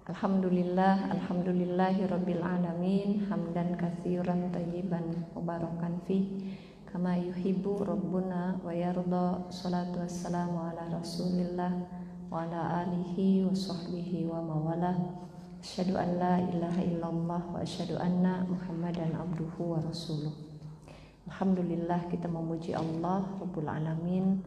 Alhamdulillahirabbil alamin hamdan katsiran thayyiban mubarakan fi kama yuhibbu rabbuna wa yarda. Shalatu wassalamu ala Rasulillah wa ala alihi wa sahbihi wa mawalah. Asyhadu an la ilaha illallah wa asyhadu anna Muhammadan abduhu wa rasuluh. Alhamdulillah, kita memuji Allah Rabbul Alamin.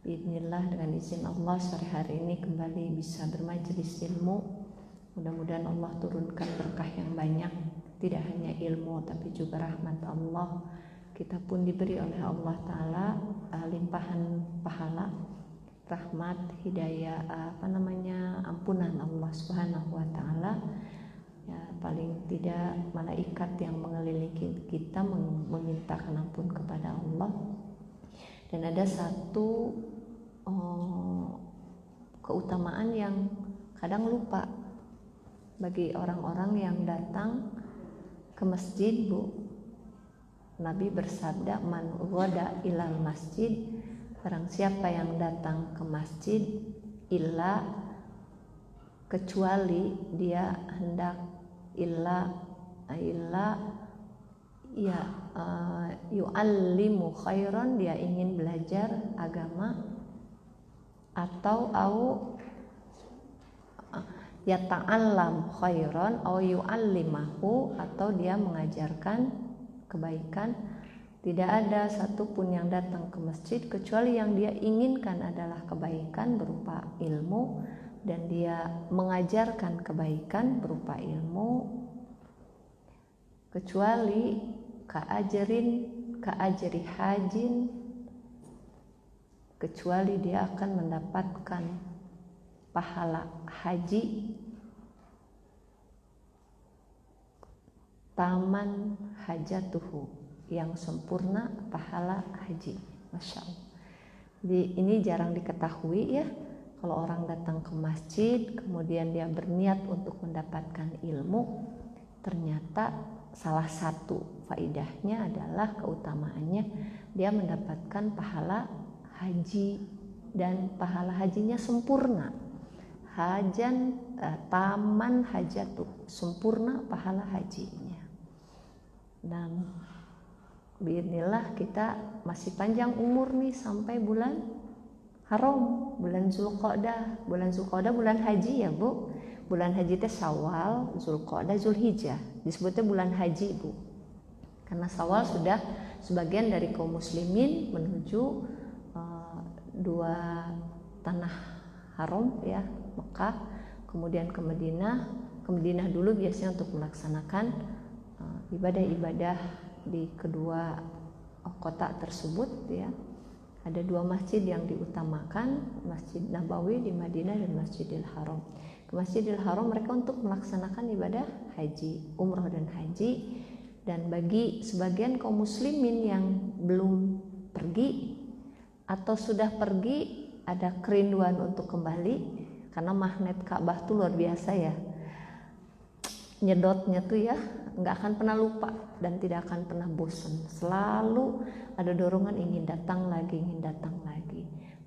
Bismillah, dengan izin Allah sore hari ini kembali bisa bermajelis ilmu. Mudah-mudahan Allah turunkan berkah yang banyak, tidak hanya ilmu tapi juga rahmat Allah. Kita pun diberi oleh Allah Ta'ala limpahan pahala, rahmat, hidayah, ampunan Allah Subhanahu wa Ta'ala. Ya, paling tidak malaikat yang mengelilingi kita memintakan ampun kepada Allah. Dan ada satu keutamaan yang kadang lupa bagi orang-orang yang datang ke masjid, Bu. Nabi bersabda, man ghada ilal masjid, barang siapa yang datang ke masjid, illa, kecuali dia hendak yu'allimu khairan, dia ingin belajar agama, atau yata'allam khairan au yu'allimahu, atau dia mengajarkan kebaikan. Tidak ada satupun yang datang ke masjid kecuali yang dia inginkan adalah kebaikan berupa ilmu, dan dia mengajarkan kebaikan berupa ilmu, kecuali ka'ajri hajin, kecuali dia akan mendapatkan pahala haji, taman hajatuhu, yang sempurna pahala haji. Masya Allah. Jadi ini jarang diketahui ya, kalau orang datang ke masjid kemudian dia berniat untuk mendapatkan ilmu, ternyata salah satu faidahnya adalah keutamaannya dia mendapatkan pahala haji, dan pahala hajinya sempurna. Taman hajatuh, sempurna pahala hajinya. Dan biidznillah kita masih panjang umur nih sampai bulan haram, bulan Zulqa'dah. Bulan Zulqa'dah bulan haji ya, Bu. Bulan haji teh Syawal, Zulqa'dah, Zulhijjah. Disebutnya bulan haji, Bu. Karena Syawal sudah sebagian dari kaum muslimin menuju dua tanah haram ya, Mekah, kemudian ke Madinah. Ke Madinah dulu biasanya untuk melaksanakan ibadah-ibadah di kedua kota tersebut ya. Ada dua masjid yang diutamakan, Masjid Nabawi di Madinah dan Masjidil Haram. Ke Masjidil Haram mereka untuk melaksanakan ibadah haji, umroh dan haji. Dan bagi sebagian kaum muslimin yang belum pergi atau sudah pergi, ada kerinduan untuk kembali, karena magnet Ka'bah tuh luar biasa ya, nyedotnya tuh ya nggak akan pernah lupa dan tidak akan pernah bosan, selalu ada dorongan ingin datang lagi.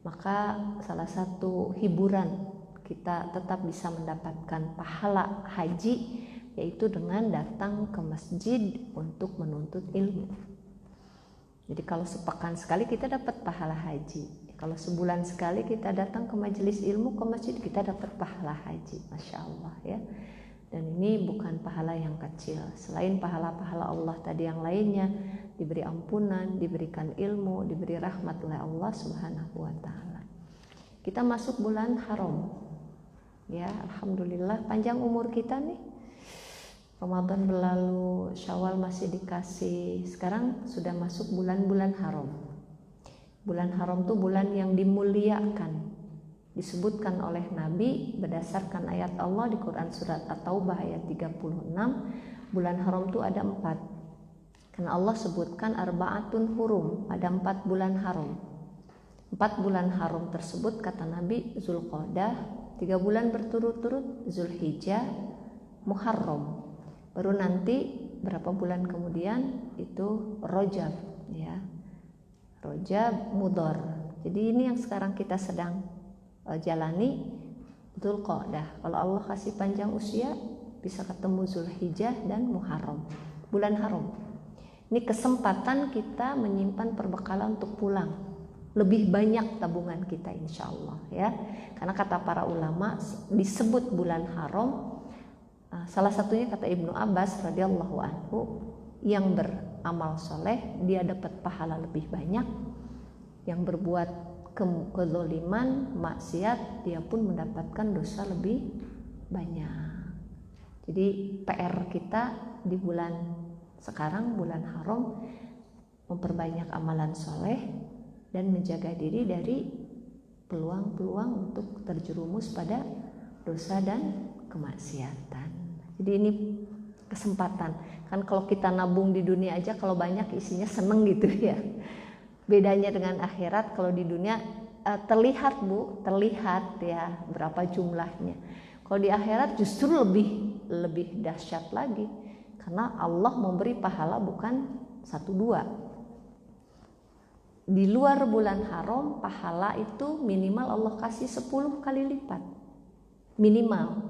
Maka salah satu hiburan kita tetap bisa mendapatkan pahala haji yaitu dengan datang ke masjid untuk menuntut ilmu. Jadi kalau sepekan sekali kita dapat pahala haji, kalau sebulan sekali kita datang ke majelis ilmu, ke masjid, kita dapat pahala haji. Masya Allah ya. Dan ini bukan pahala yang kecil. Selain pahala-pahala Allah tadi yang lainnya, diberi ampunan, diberikan ilmu, diberi rahmat oleh Allah Subhanahu wa Ta'ala. Kita masuk bulan haram ya, alhamdulillah panjang umur kita nih. Ramadan berlalu, Syawal masih dikasih, sekarang sudah masuk bulan-bulan haram. Bulan haram itu bulan yang dimuliakan, disebutkan oleh Nabi berdasarkan ayat Allah di Quran surat At-Taubah ayat 36. Bulan haram itu ada 4, karena Allah sebutkan arba'atun hurum, ada 4 bulan haram. 4 bulan haram tersebut kata Nabi, Zulqa'dah 3 bulan berturut-turut, Zulhijjah, Muharram. Baru nanti berapa bulan kemudian itu Rajab ya, Rajab, Mudhar. Jadi ini yang sekarang kita sedang jalani Dzulqa'dah. Kalau Allah kasih panjang usia, bisa ketemu Zulhijjah dan Muharram, bulan haram. Ini kesempatan kita menyimpan perbekalan untuk pulang. Lebih banyak tabungan kita insya Allah ya. Karena kata para ulama disebut bulan haram, salah satunya kata Ibnu Abbas radhiyallahu anhu, yang beramal soleh dia dapat pahala lebih banyak, yang berbuat kezaliman, maksiat, dia pun mendapatkan dosa lebih banyak. Jadi PR kita di bulan sekarang, bulan haram, memperbanyak amalan soleh dan menjaga diri dari peluang-peluang untuk terjerumus pada dosa dan kemaksiatan. Jadi ini kesempatan. Kan kalau kita nabung di dunia aja kalau banyak isinya seneng gitu ya. Bedanya dengan akhirat, kalau di dunia terlihat ya berapa jumlahnya. Kalau di akhirat justru lebih dahsyat lagi. Karena Allah memberi pahala bukan 1-2. Di luar bulan haram, pahala itu minimal Allah kasih 10 kali lipat. Minimal.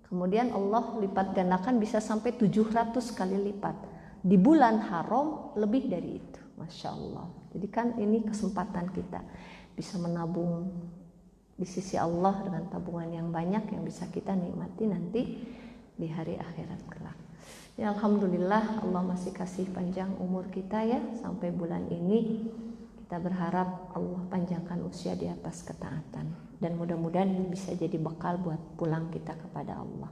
Kemudian Allah lipat gandakan bisa sampai 700 kali lipat. Di bulan haram lebih dari itu. Masya Allah. Jadi kan ini kesempatan kita bisa menabung di sisi Allah dengan tabungan yang banyak yang bisa kita nikmati nanti di hari akhirat kelak. Ya, alhamdulillah Allah masih kasih panjang umur kita ya sampai bulan ini. Kita berharap Allah panjangkan usia di atas ketaatan dan mudah-mudahan ini bisa jadi bekal buat pulang kita kepada Allah.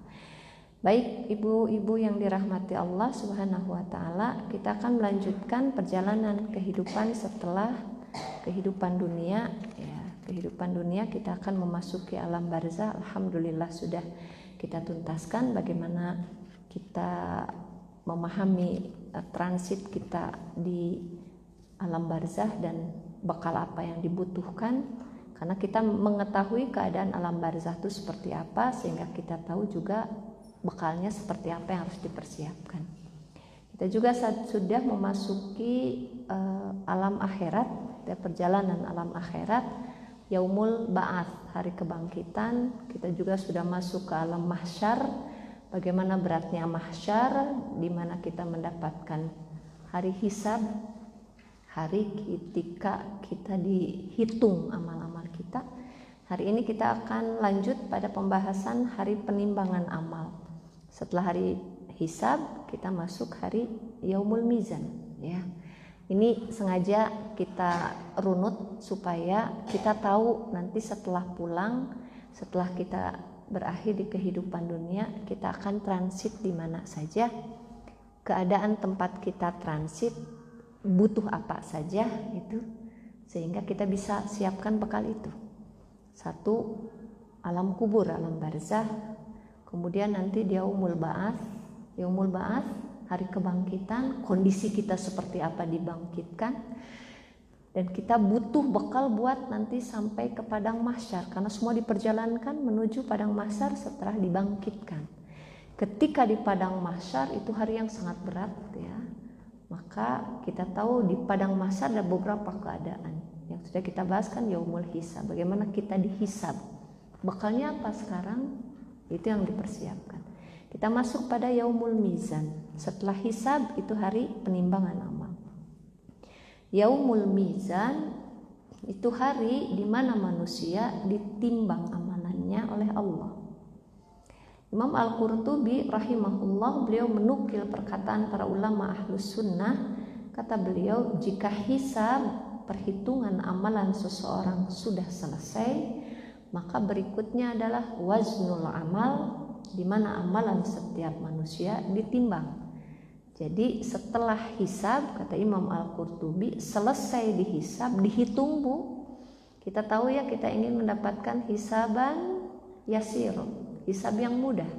Baik ibu-ibu yang dirahmati Allah Subhanahu wa taala, kita akan melanjutkan perjalanan kehidupan setelah kehidupan dunia ya. Kehidupan dunia kita akan memasuki alam barzah. Alhamdulillah sudah kita tuntaskan bagaimana kita memahami transit kita di alam barzah dan bekal apa yang dibutuhkan, karena kita mengetahui keadaan alam barzah itu seperti apa sehingga kita tahu juga bekalnya seperti apa yang harus dipersiapkan. Kita juga sudah memasuki alam akhirat, perjalanan alam akhirat, yaumul ba'ats, hari kebangkitan. Kita juga sudah masuk ke alam mahsyar, bagaimana beratnya mahsyar, di mana kita mendapatkan hari hisab, hari ketika kita dihitung amal-amal kita. Hari ini kita akan lanjut pada pembahasan hari penimbangan amal. Setelah hari hisab, kita masuk hari yaumul mizan ya. Ini sengaja kita runut supaya kita tahu nanti setelah pulang, setelah kita berakhir di kehidupan dunia, kita akan transit di mana saja. Keadaan tempat kita transit butuh apa saja itu, sehingga kita bisa siapkan bekal itu. 1, alam kubur, alam barzah. Kemudian nanti yaumul ba'ats, hari kebangkitan, kondisi kita seperti apa dibangkitkan. Dan kita butuh bekal buat nanti sampai ke padang mahsyar, karena semua diperjalankan menuju padang mahsyar setelah dibangkitkan. Ketika di padang mahsyar itu hari yang sangat berat ya. Maka kita tahu di padang mahsyar ada beberapa keadaan yang sudah kita bahas kan, yaumul hisab, bagaimana kita dihisab. Bekalnya apa sekarang? Itu yang dipersiapkan. Kita masuk pada yaumul mizan. Setelah hisab itu hari penimbangan amal. Yaumul mizan itu hari di mana manusia ditimbang amalannya oleh Allah. Imam Al-Qurtubi rahimahullah, beliau menukil perkataan para ulama ahlus sunnah. Kata beliau, jika hisab, perhitungan amalan seseorang sudah selesai, maka berikutnya adalah waznul amal, di mana amalan setiap manusia ditimbang. Jadi setelah hisab, kata Imam Al-Qurtubi, selesai dihisab, dihitung Bu. Kita tahu ya, kita ingin mendapatkan hisaban yasir, hisab yang mudah.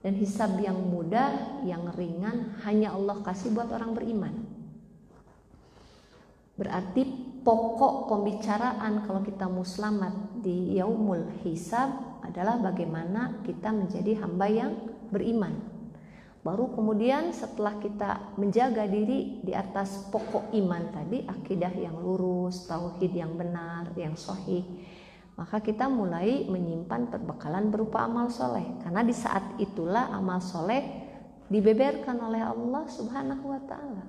Dan hisab yang mudah, yang ringan, hanya Allah kasih buat orang beriman. Berarti pokok pembicaraan kalau kita mau selamat di yaumul hisab adalah bagaimana kita menjadi hamba yang beriman. Baru kemudian setelah kita menjaga diri di atas pokok iman tadi, akidah yang lurus, tauhid yang benar, yang sahih, maka kita mulai menyimpan perbekalan berupa amal soleh, karena di saat itulah amal soleh dibeberkan oleh Allah Subhanahu wa Ta'ala.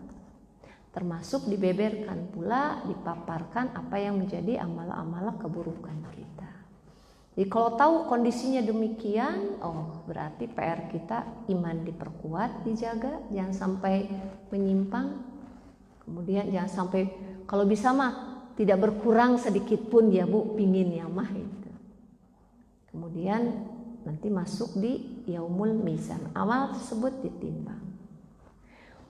Termasuk dibeberkan pula, dipaparkan apa yang menjadi amal-amal keburukan kita. Jadi kalau tahu kondisinya demikian, berarti PR kita iman diperkuat, dijaga, jangan sampai menyimpang. Kemudian jangan sampai, kalau bisa mah tidak berkurang sedikit pun ya Bu, pingin ya mah itu. Kemudian nanti masuk di yaumul mizan, amal tersebut ditimbang.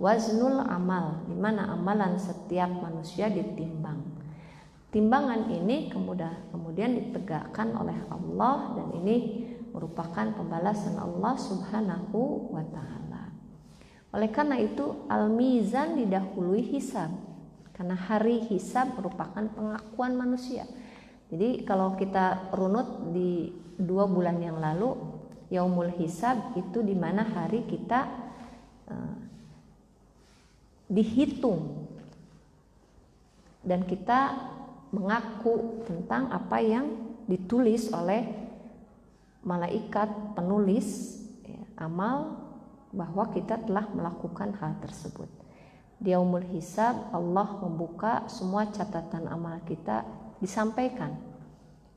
Waznul amal, di mana amalan setiap manusia ditimbang. Timbangan ini kemudian ditegakkan oleh Allah, dan ini merupakan pembalasan Allah Subhanahu wa Ta'ala. Oleh karena itu al-mizan didahului hisab, karena hari hisab merupakan pengakuan manusia. Jadi kalau kita runut di 2 bulan yang lalu, yaumul hisab itu di mana hari kita dihitung dan kita mengaku tentang apa yang ditulis oleh malaikat penulis amal, bahwa kita telah melakukan hal tersebut. Di yaumul hisab Allah membuka semua catatan amal kita, disampaikan,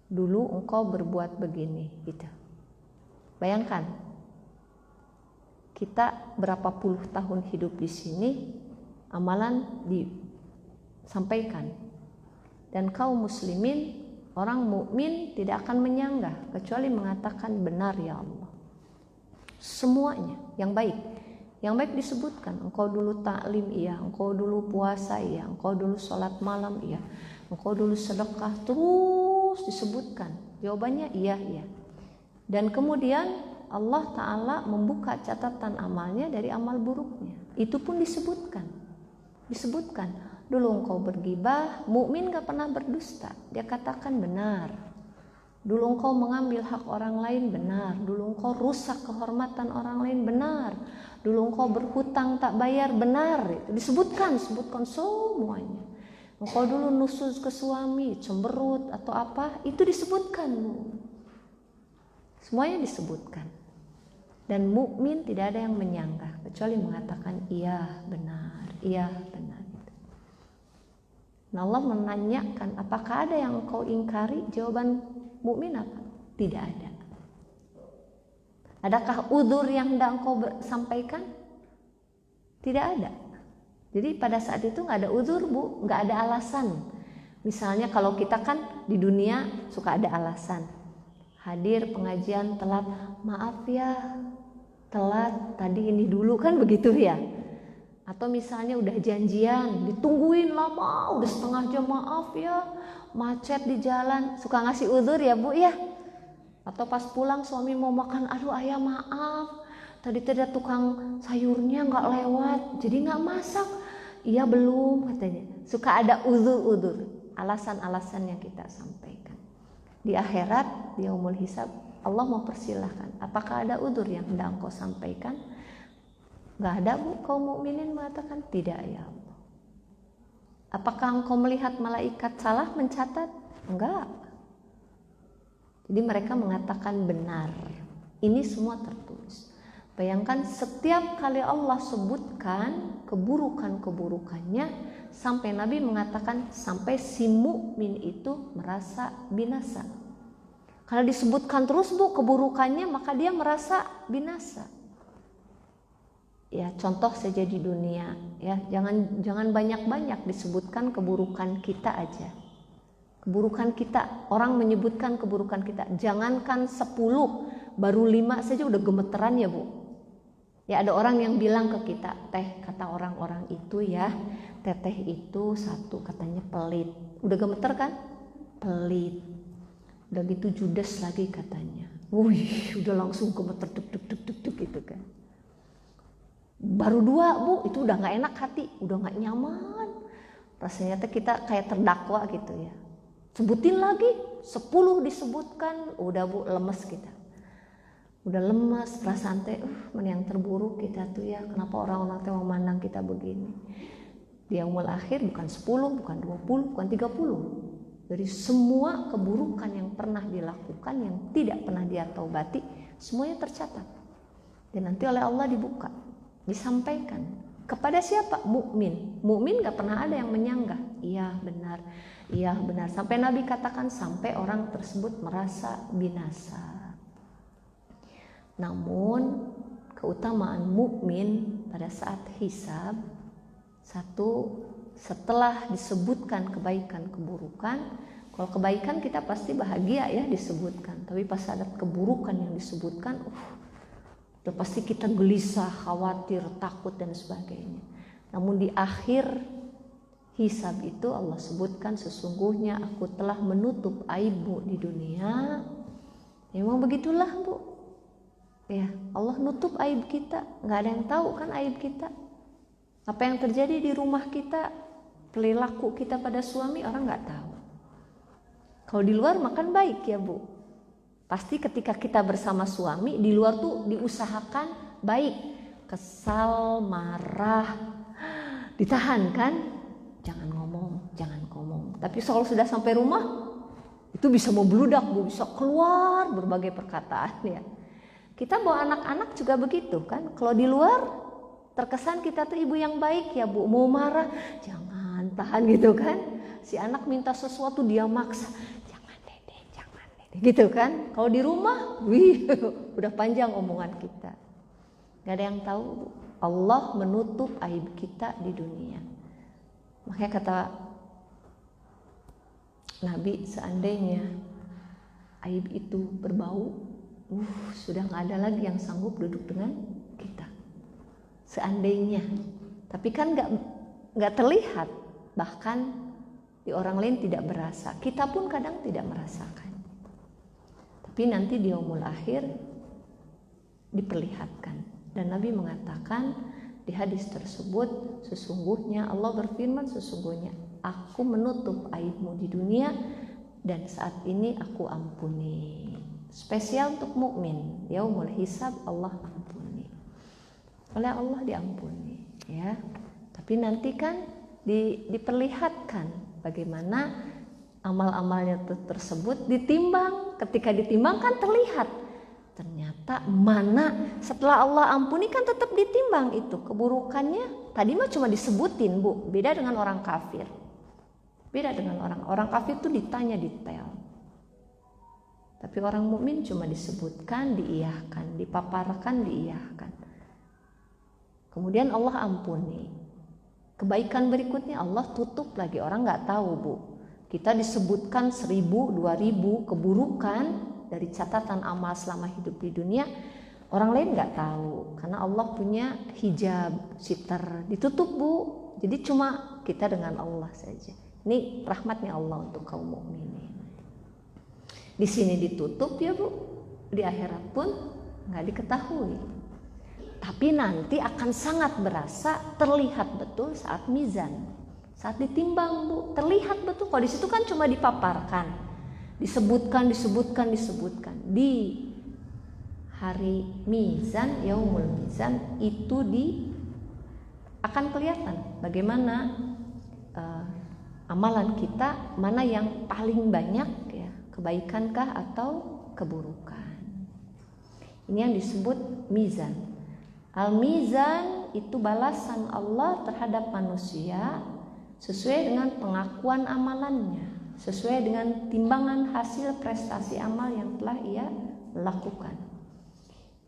dulu engkau berbuat begini gitu. Bayangkan kita berapa puluh tahun hidup di sini, amalan disampaikan, dan kaum muslimin, orang mukmin tidak akan menyanggah kecuali mengatakan benar ya Allah. Semuanya yang baik disebutkan. Engkau dulu taklim iya, engkau dulu puasa iya, engkau dulu sholat malam iya, engkau dulu sedekah, terus disebutkan. Jawabannya iya. Dan kemudian Allah Ta'ala membuka catatan amalnya dari amal buruknya. Itu pun disebutkan. Dulu engkau bergibah, mukmin gak pernah berdusta, dia katakan benar. Dulu engkau mengambil hak orang lain, benar. Dulu engkau rusak kehormatan orang lain, benar. Dulu engkau berhutang tak bayar, benar. Itu disebutkan semuanya. Engkau dulu nusus ke suami, cemberut atau apa, itu disebutkan. Semuanya disebutkan. Dan mukmin tidak ada yang menyanggah kecuali mengatakan iya benar. Nah, Allah menanyakan, apakah ada yang engkau ingkari? Jawaban mukmin apa? Tidak ada. Adakah udzur yang hendak engkau sampaikan? Tidak ada. Jadi pada saat itu nggak ada udzur Bu, nggak ada alasan. Misalnya kalau kita kan di dunia suka ada alasan. Hadir pengajian telat, maaf ya, telat tadi ini dulu, kan begitu ya. Atau misalnya udah janjian, ditungguin lama, udah setengah jam, maaf ya, macet di jalan, suka ngasih udzur ya Bu ya. Atau pas pulang suami mau makan, aduh ayah maaf, tadi ada tukang sayurnya nggak lewat, jadi nggak masak. Iya belum katanya. Suka ada udzur, alasan-alasan yang kita sampaikan. Di akhirat, di yaumul hisab, Allah mau persilahkan, apakah ada udzur yang hendak engkau sampaikan? Gak ada Bu, kaum mukminin mengatakan tidak ya Allah. Apakah engkau melihat malaikat salah mencatat? Enggak. Jadi mereka mengatakan benar. Ini semua tertulis. Bayangkan setiap kali Allah sebutkan keburukan-keburukannya, sampai Nabi mengatakan sampai si mukmin itu merasa binasa. Kalau disebutkan terus Bu keburukannya, maka dia merasa binasa. Ya, contoh saja di dunia ya, jangan banyak-banyak disebutkan keburukan kita aja. Keburukan kita, orang menyebutkan keburukan kita, jangankan 10, baru 5 saja udah gemeteran ya Bu. Ya, ada orang yang bilang ke kita, teh, kata orang-orang itu ya, teteh itu satu katanya pelit. Udah gemeter kan? Pelit. Udah gitu judes lagi katanya. Wih, udah langsung gemeter deg gitu kan. Baru 2 Bu, itu udah gak enak hati, udah gak nyaman. Rasanya kita kayak terdakwa gitu ya. Sebutin lagi, 10 disebutkan, udah Bu lemes kita. Udah lemes, perasaan mana yang terburuk kita tuh ya, kenapa orang-orang teh memandang kita begini. Di yaumul akhir bukan 10, bukan 20, bukan Dari semua keburukan yang pernah dilakukan, yang tidak pernah dia taubati, semuanya tercatat. Dan nanti oleh Allah dibuka, disampaikan. Kepada siapa? Mukmin. Mukmin gak pernah ada yang menyanggah. Iya benar, iya benar. Sampai Nabi katakan sampai orang tersebut merasa binasa. Namun keutamaan mukmin pada saat hisab, satu, setelah disebutkan kebaikan keburukan. Kalau kebaikan kita pasti bahagia ya disebutkan, tapi pas ada keburukan yang disebutkan, udah pasti kita gelisah, khawatir, takut dan sebagainya. Namun di akhir hisab itu Allah sebutkan, sesungguhnya aku telah menutup aibmu di dunia. Ya, memang begitulah Bu. Ya, Allah nutup aib kita, nggak ada yang tahu kan aib kita. Apa yang terjadi di rumah kita, perilaku kita pada suami, orang nggak tahu. Kalau di luar makan baik ya Bu. Pasti ketika kita bersama suami, di luar tuh diusahakan baik. Kesal, marah, ditahan kan? Jangan ngomong, jangan ngomong. Tapi kalau sudah sampai rumah, itu bisa membludak Bu, bisa keluar berbagai perkataan ya. Kita bawa anak-anak juga begitu kan. Kalau di luar terkesan kita tuh ibu yang baik ya Bu, mau marah jangan, tahan gitu kan. Si anak minta sesuatu dia maksa, jangan dede, gitu kan. Kalau di rumah, wih, udah panjang omongan kita. Gak ada yang tahu Bu. Allah menutup aib kita di dunia. Makanya kata Nabi, seandainya aib itu berbau, sudah gak ada lagi yang sanggup duduk dengan kita. Seandainya, tapi kan nggak terlihat, bahkan di orang lain tidak berasa, kita pun kadang tidak merasakan. Tapi nanti di yaumul akhir diperlihatkan. Dan Nabi mengatakan di hadis tersebut, sesungguhnya Allah berfirman, sesungguhnya aku menutup aibmu di dunia dan saat ini aku ampuni. Spesial untuk mukmin, yaumul hisab Allah ampuni. Oleh Allah diampuni ya. Tapi nanti kan diperlihatkan bagaimana amal-amalnya tersebut ditimbang. Ketika ditimbang kan terlihat ternyata mana setelah Allah ampuni kan tetap ditimbang itu keburukannya. Tadi mah cuma disebutin Bu, beda dengan orang kafir. Beda dengan orang kafir itu ditanya detail. Tapi orang mukmin cuma disebutkan, diiyahkan, dipaparkan, diiyahkan. Kemudian Allah ampuni. Kebaikan berikutnya Allah tutup lagi, orang nggak tahu Bu. Kita disebutkan 1000, 2000 keburukan dari catatan amal selama hidup di dunia, orang lain nggak tahu karena Allah punya hijab, sitar, ditutup Bu. Jadi cuma kita dengan Allah saja. Ini rahmatnya Allah untuk kaum mukminin. Di sini ditutup ya Bu, di akhirat pun nggak diketahui. Tapi nanti akan sangat berasa, terlihat betul saat mizan, saat ditimbang Bu, terlihat betul. Kalau di situ kan cuma dipaparkan, disebutkan. Di hari mizan, yaumul mizan itu akan kelihatan bagaimana amalan kita, mana yang paling banyak ya, kebaikankah atau keburukan. Ini yang disebut mizan. Al-mizan itu balasan Allah terhadap manusia sesuai dengan pengakuan amalannya, sesuai dengan timbangan hasil prestasi amal yang telah ia lakukan.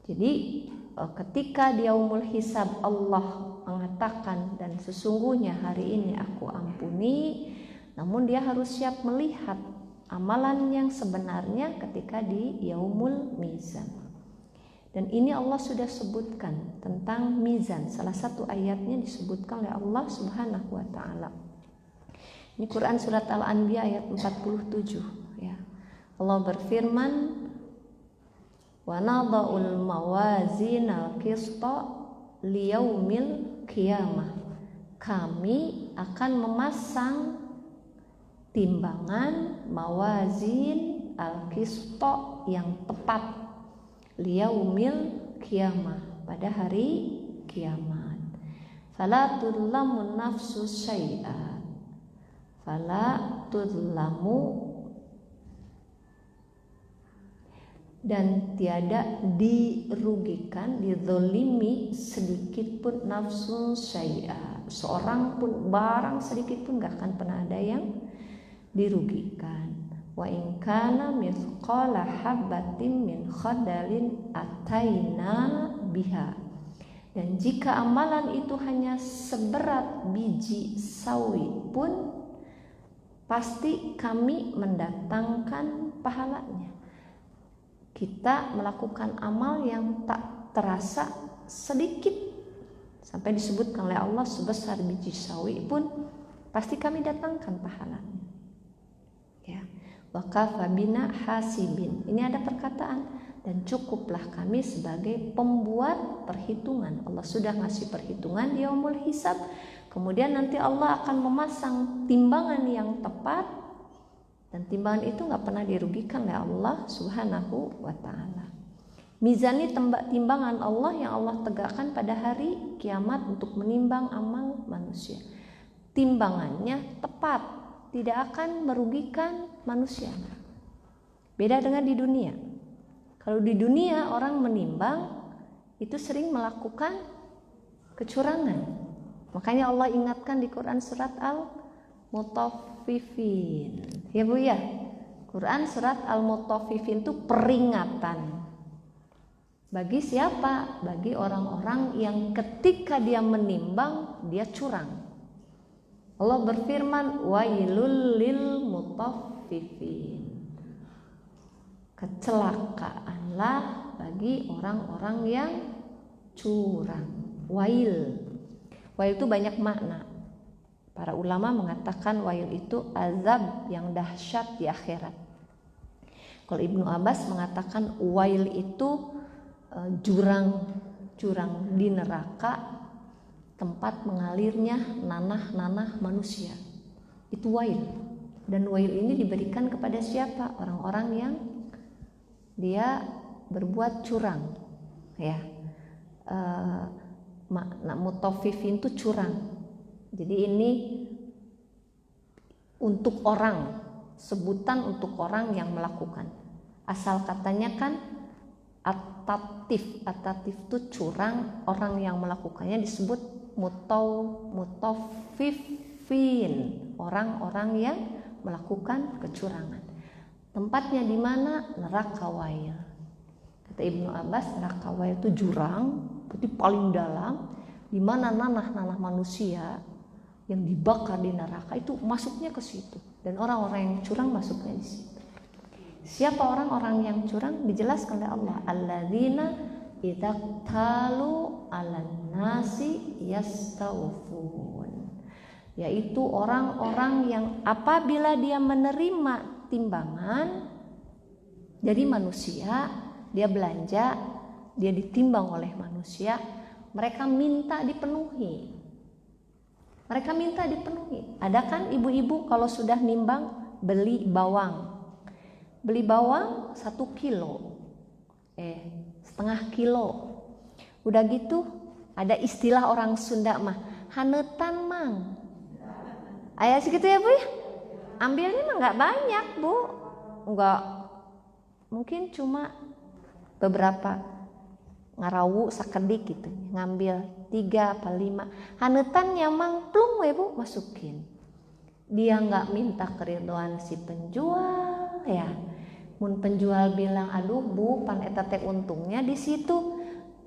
Jadi ketika di yaumul hisab Allah mengatakan dan sesungguhnya hari ini aku ampuni, namun dia harus siap melihat amalan yang sebenarnya ketika di yaumul mizan. Dan ini Allah sudah sebutkan tentang mizan. Salah satu ayatnya disebutkan oleh Allah Subhanahu wa taala. Ini Quran surat Al-Anbiya ayat 47 ya. Allah berfirman, "Wa nadha'ul mawazinal qista liyaumil qiyamah." Kami akan memasang timbangan mawazin al-qista yang tepat liyaumil qiyamah, pada hari kiamat. Fala tudlamun nafsu syai'a. fala tudlamu, dan tiada dirugikan, dizolimi sedikit pun nafsun syai'a, seorang pun, barang sedikit pun gak akan pernah ada yang dirugikan. Wa in kana mithqala habbatin min khardalin ataina biha, dan jika amalan itu hanya seberat biji sawi pun pasti kami mendatangkan pahalanya. Kita melakukan amal yang tak terasa sedikit, sampai disebutkan oleh Allah sebesar biji sawi pun pasti kami datangkan pahalanya. Ya, wa kafa bina hasibin. Ini ada perkataan, dan cukuplah kami sebagai pembuat perhitungan. Allah sudah ngasih perhitungan di yaumul hisab. Kemudian nanti Allah akan memasang timbangan yang tepat, dan timbangan itu gak pernah dirugikan oleh Allah subhanahu wa ta'ala. Mizan ini timbangan Allah yang Allah tegakkan pada hari kiamat untuk menimbang amal manusia. Timbangannya tepat, tidak akan merugikan manusia. Beda dengan di dunia. Kalau di dunia orang menimbang itu sering melakukan kecurangan. Makanya Allah ingatkan di Quran surat Al-Mutaffifin. Ya Bu ya. Quran surat Al-Mutaffifin itu peringatan. Bagi siapa? Bagi orang-orang yang ketika dia menimbang dia curang. Allah berfirman, wailul lil mutaffifin. Kecelakaanlah bagi orang-orang yang curang. Wail itu banyak makna. Para ulama mengatakan wail itu azab yang dahsyat di akhirat. Kalau Ibnu Abbas mengatakan wail itu jurang di neraka, tempat mengalirnya nanah-nanah manusia. Itu wail. Dan wail ini diberikan kepada siapa? Orang-orang yang dia berbuat curang, ya. Makna mutaffifin itu curang. Jadi ini untuk orang, sebutan untuk orang yang melakukan. Asal katanya kan atatif itu curang, orang yang melakukannya disebut mutaffifin, orang-orang yang melakukan kecurangan. Tempatnya di mana? Neraka wail. Kata Ibnu Abbas, neraka wail itu jurang, berarti paling dalam, di mana nanah-nanah manusia yang dibakar di neraka itu masuknya ke situ, dan orang-orang yang curang masuknya di situ. Siapa orang-orang yang curang? Dijelaskan oleh Allah, alladzina idza talu 'alan nasi yastawfun, yaitu orang-orang yang apabila dia menerima timbangan dari manusia, dia belanja, dia ditimbang oleh manusia, mereka minta dipenuhi. Ada kan ibu-ibu kalau sudah nimbang beli bawang 1 kilo, setengah kilo. Udah gitu ada istilah orang Sunda mah, hanetan mang. Ayah segitu ya Bu ya. Ambilnya mah nggak banyak Bu, nggak, mungkin cuma beberapa ngarawu sakedik gitu, ngambil 3 apa 5. Hanetannya mang plung we Bu, masukin. Dia nggak minta keriduan si penjual ya. Mun penjual bilang, aduh Bu, pan eta teh untungnya di situ,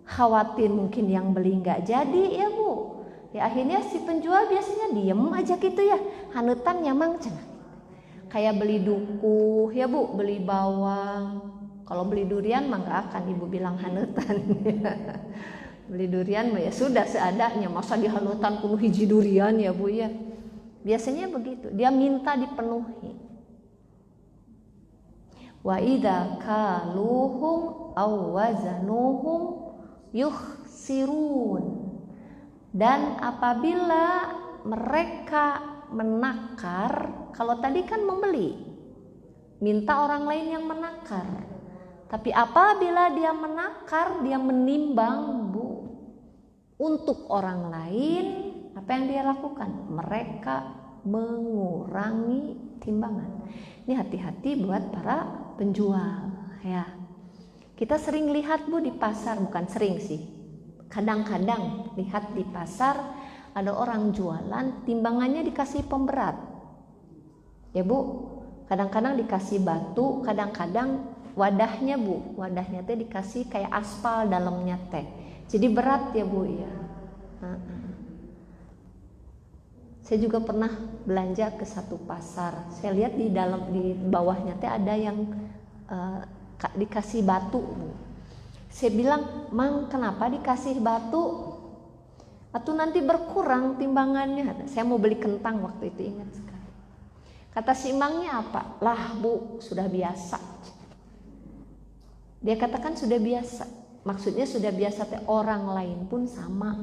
khawatir mungkin yang beli nggak jadi ya Bu. Ya akhirnya si penjual biasanya diem aja gitu ya. Hanetannya mang cenah. Kayak beli dukuh ya Bu, beli bawang. Kalau beli durian mah nggak akan ibu bilang hanetan. Beli durian mah ya sudah seadanya, masa di hanetan penuh hiji durian ya Bu ya. Biasanya begitu, dia minta dipenuhi. Wa idza kaluhum aw wazanuhum yukhsirun, dan apabila mereka menakar, kalau tadi kan membeli, minta orang lain yang menakar. Tapi apabila dia menakar, dia menimbang Bu, untuk orang lain, apa yang dia lakukan? Mereka Mengurangi timbangan. Ini hati-hati buat para penjual ya. Kita sering lihat Bu di pasar, bukan sering sih, kadang-kadang lihat di pasar ada orang jualan timbangannya dikasih pemberat ya Bu. Kadang-kadang dikasih batu, kadang-kadang wadahnya Bu, wadahnya teh dikasih kayak aspal dalamnya teh, jadi berat ya Bu ya. Saya juga pernah belanja ke satu pasar, saya lihat di bawahnya teh ada yang dikasih batu Bu. Saya bilang, Mang kenapa dikasih batu? Atau nanti berkurang timbangannya. Saya mau beli kentang waktu itu, ingat sekali. Kata si Mangnya apa? Lah Bu, sudah biasa. Dia katakan sudah biasa. Maksudnya sudah biasa teh, orang lain pun sama.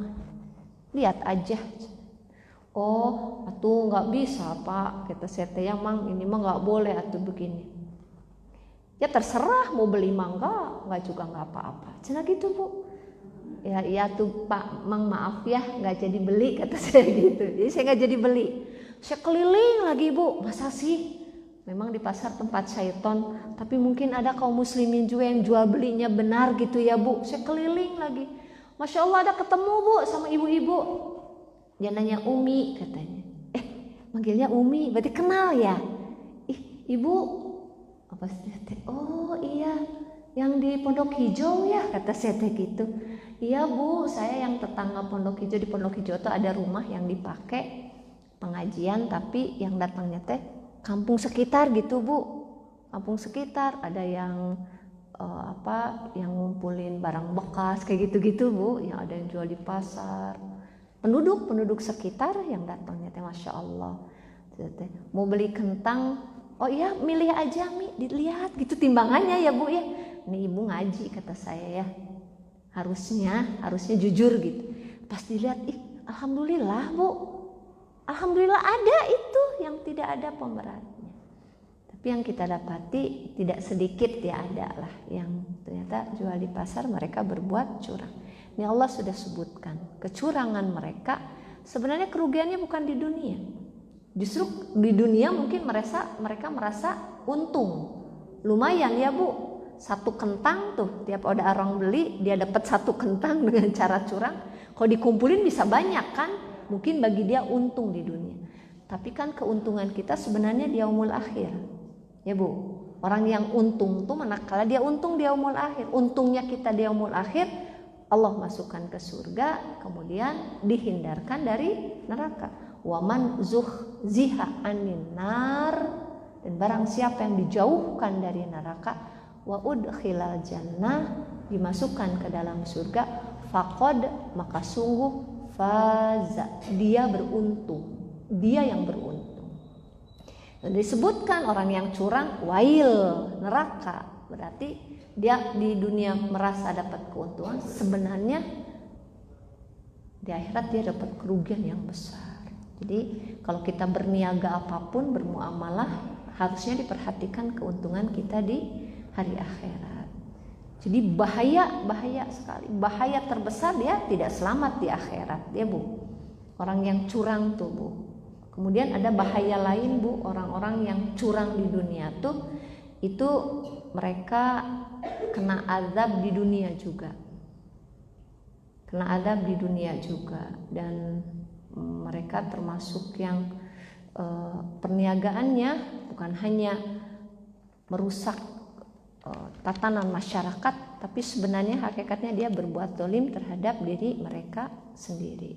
Lihat aja. Oh, atuh nggak bisa Pak. Kata saya teh, yang Mang ini mah nggak boleh atuh begini. Ya terserah mau beli mangga, nggak juga nggak apa-apa. Cina gitu Bu. Ya iya tuh Pak, Mang maaf ya nggak jadi beli, kata saya gitu. Jadi saya nggak jadi beli. Saya keliling lagi Bu, masa sih? Memang di pasar tempat syaiton, tapi mungkin ada kaum muslimin juga yang jual belinya benar gitu ya Bu. Saya keliling lagi. Masya Allah ada ketemu Bu sama ibu-ibu. Dia nanya Umi katanya. Manggilnya Umi, berarti kenal ya? Ibu apa sih? Oh iya, yang di Pondok Hijau ya, kata saya teh gitu. Iya Bu, saya yang tetangga Pondok Hijau. Di Pondok Hijau tuh ada rumah yang dipakai pengajian, tapi yang datangnya teh kampung sekitar gitu Bu. Kampung sekitar ada yang yang ngumpulin barang bekas kayak gitu-gitu Bu, yang ada yang jual di pasar. Penduduk sekitar yang datangnya teh Masya Allah. Mau beli kentang, oh iya milih aja Mi, dilihat gitu timbangannya ya Bu ya. Ini ibu ngaji kata saya ya. Harusnya jujur gitu. Pas dilihat, alhamdulillah Bu. Alhamdulillah ada itu yang tidak ada pemberatnya. Tapi yang kita dapati tidak sedikit ya ada lah yang ternyata jual di pasar mereka berbuat curang. Ini Allah sudah sebutkan kecurangan mereka sebenarnya kerugiannya bukan di dunia. Justru di dunia mungkin mereka merasa untung. Lumayan ya Bu. Satu kentang tuh tiap ada orang beli dia dapat satu kentang dengan cara curang. Kalau dikumpulin bisa banyak kan? Mungkin bagi dia untung di dunia. Tapi kan keuntungan kita sebenarnya di yaumul akhir. Ya Bu. Orang yang untung tuh manakala dia untung di yaumul akhir. Untungnya kita di yaumul akhir, Allah masukkan ke surga, kemudian dihindarkan dari neraka. Waman zuhziha anin nar, dan barang siapa yang dijauhkan dari neraka, wa udkhilal jannah, dimasukkan ke dalam surga, faqad, maka sungguh faza, dia beruntung, dia yang beruntung. Dan disebutkan orang yang curang wail, neraka, berarti dia di dunia merasa dapat keuntungan, sebenarnya di akhirat dia dapat kerugian yang besar. Jadi kalau kita berniaga apapun, bermuamalah, harusnya diperhatikan keuntungan kita di hari akhirat. Jadi bahaya sekali, bahaya terbesar dia tidak selamat di akhirat ya Bu. Orang yang curang tuh Bu. Kemudian ada bahaya lain Bu, orang-orang yang curang di dunia tuh itu mereka kena azab di dunia juga. Kena azab di dunia juga, dan mereka termasuk yang perniagaannya bukan hanya merusak tatanan masyarakat, tapi sebenarnya hakikatnya dia berbuat zalim terhadap diri mereka sendiri.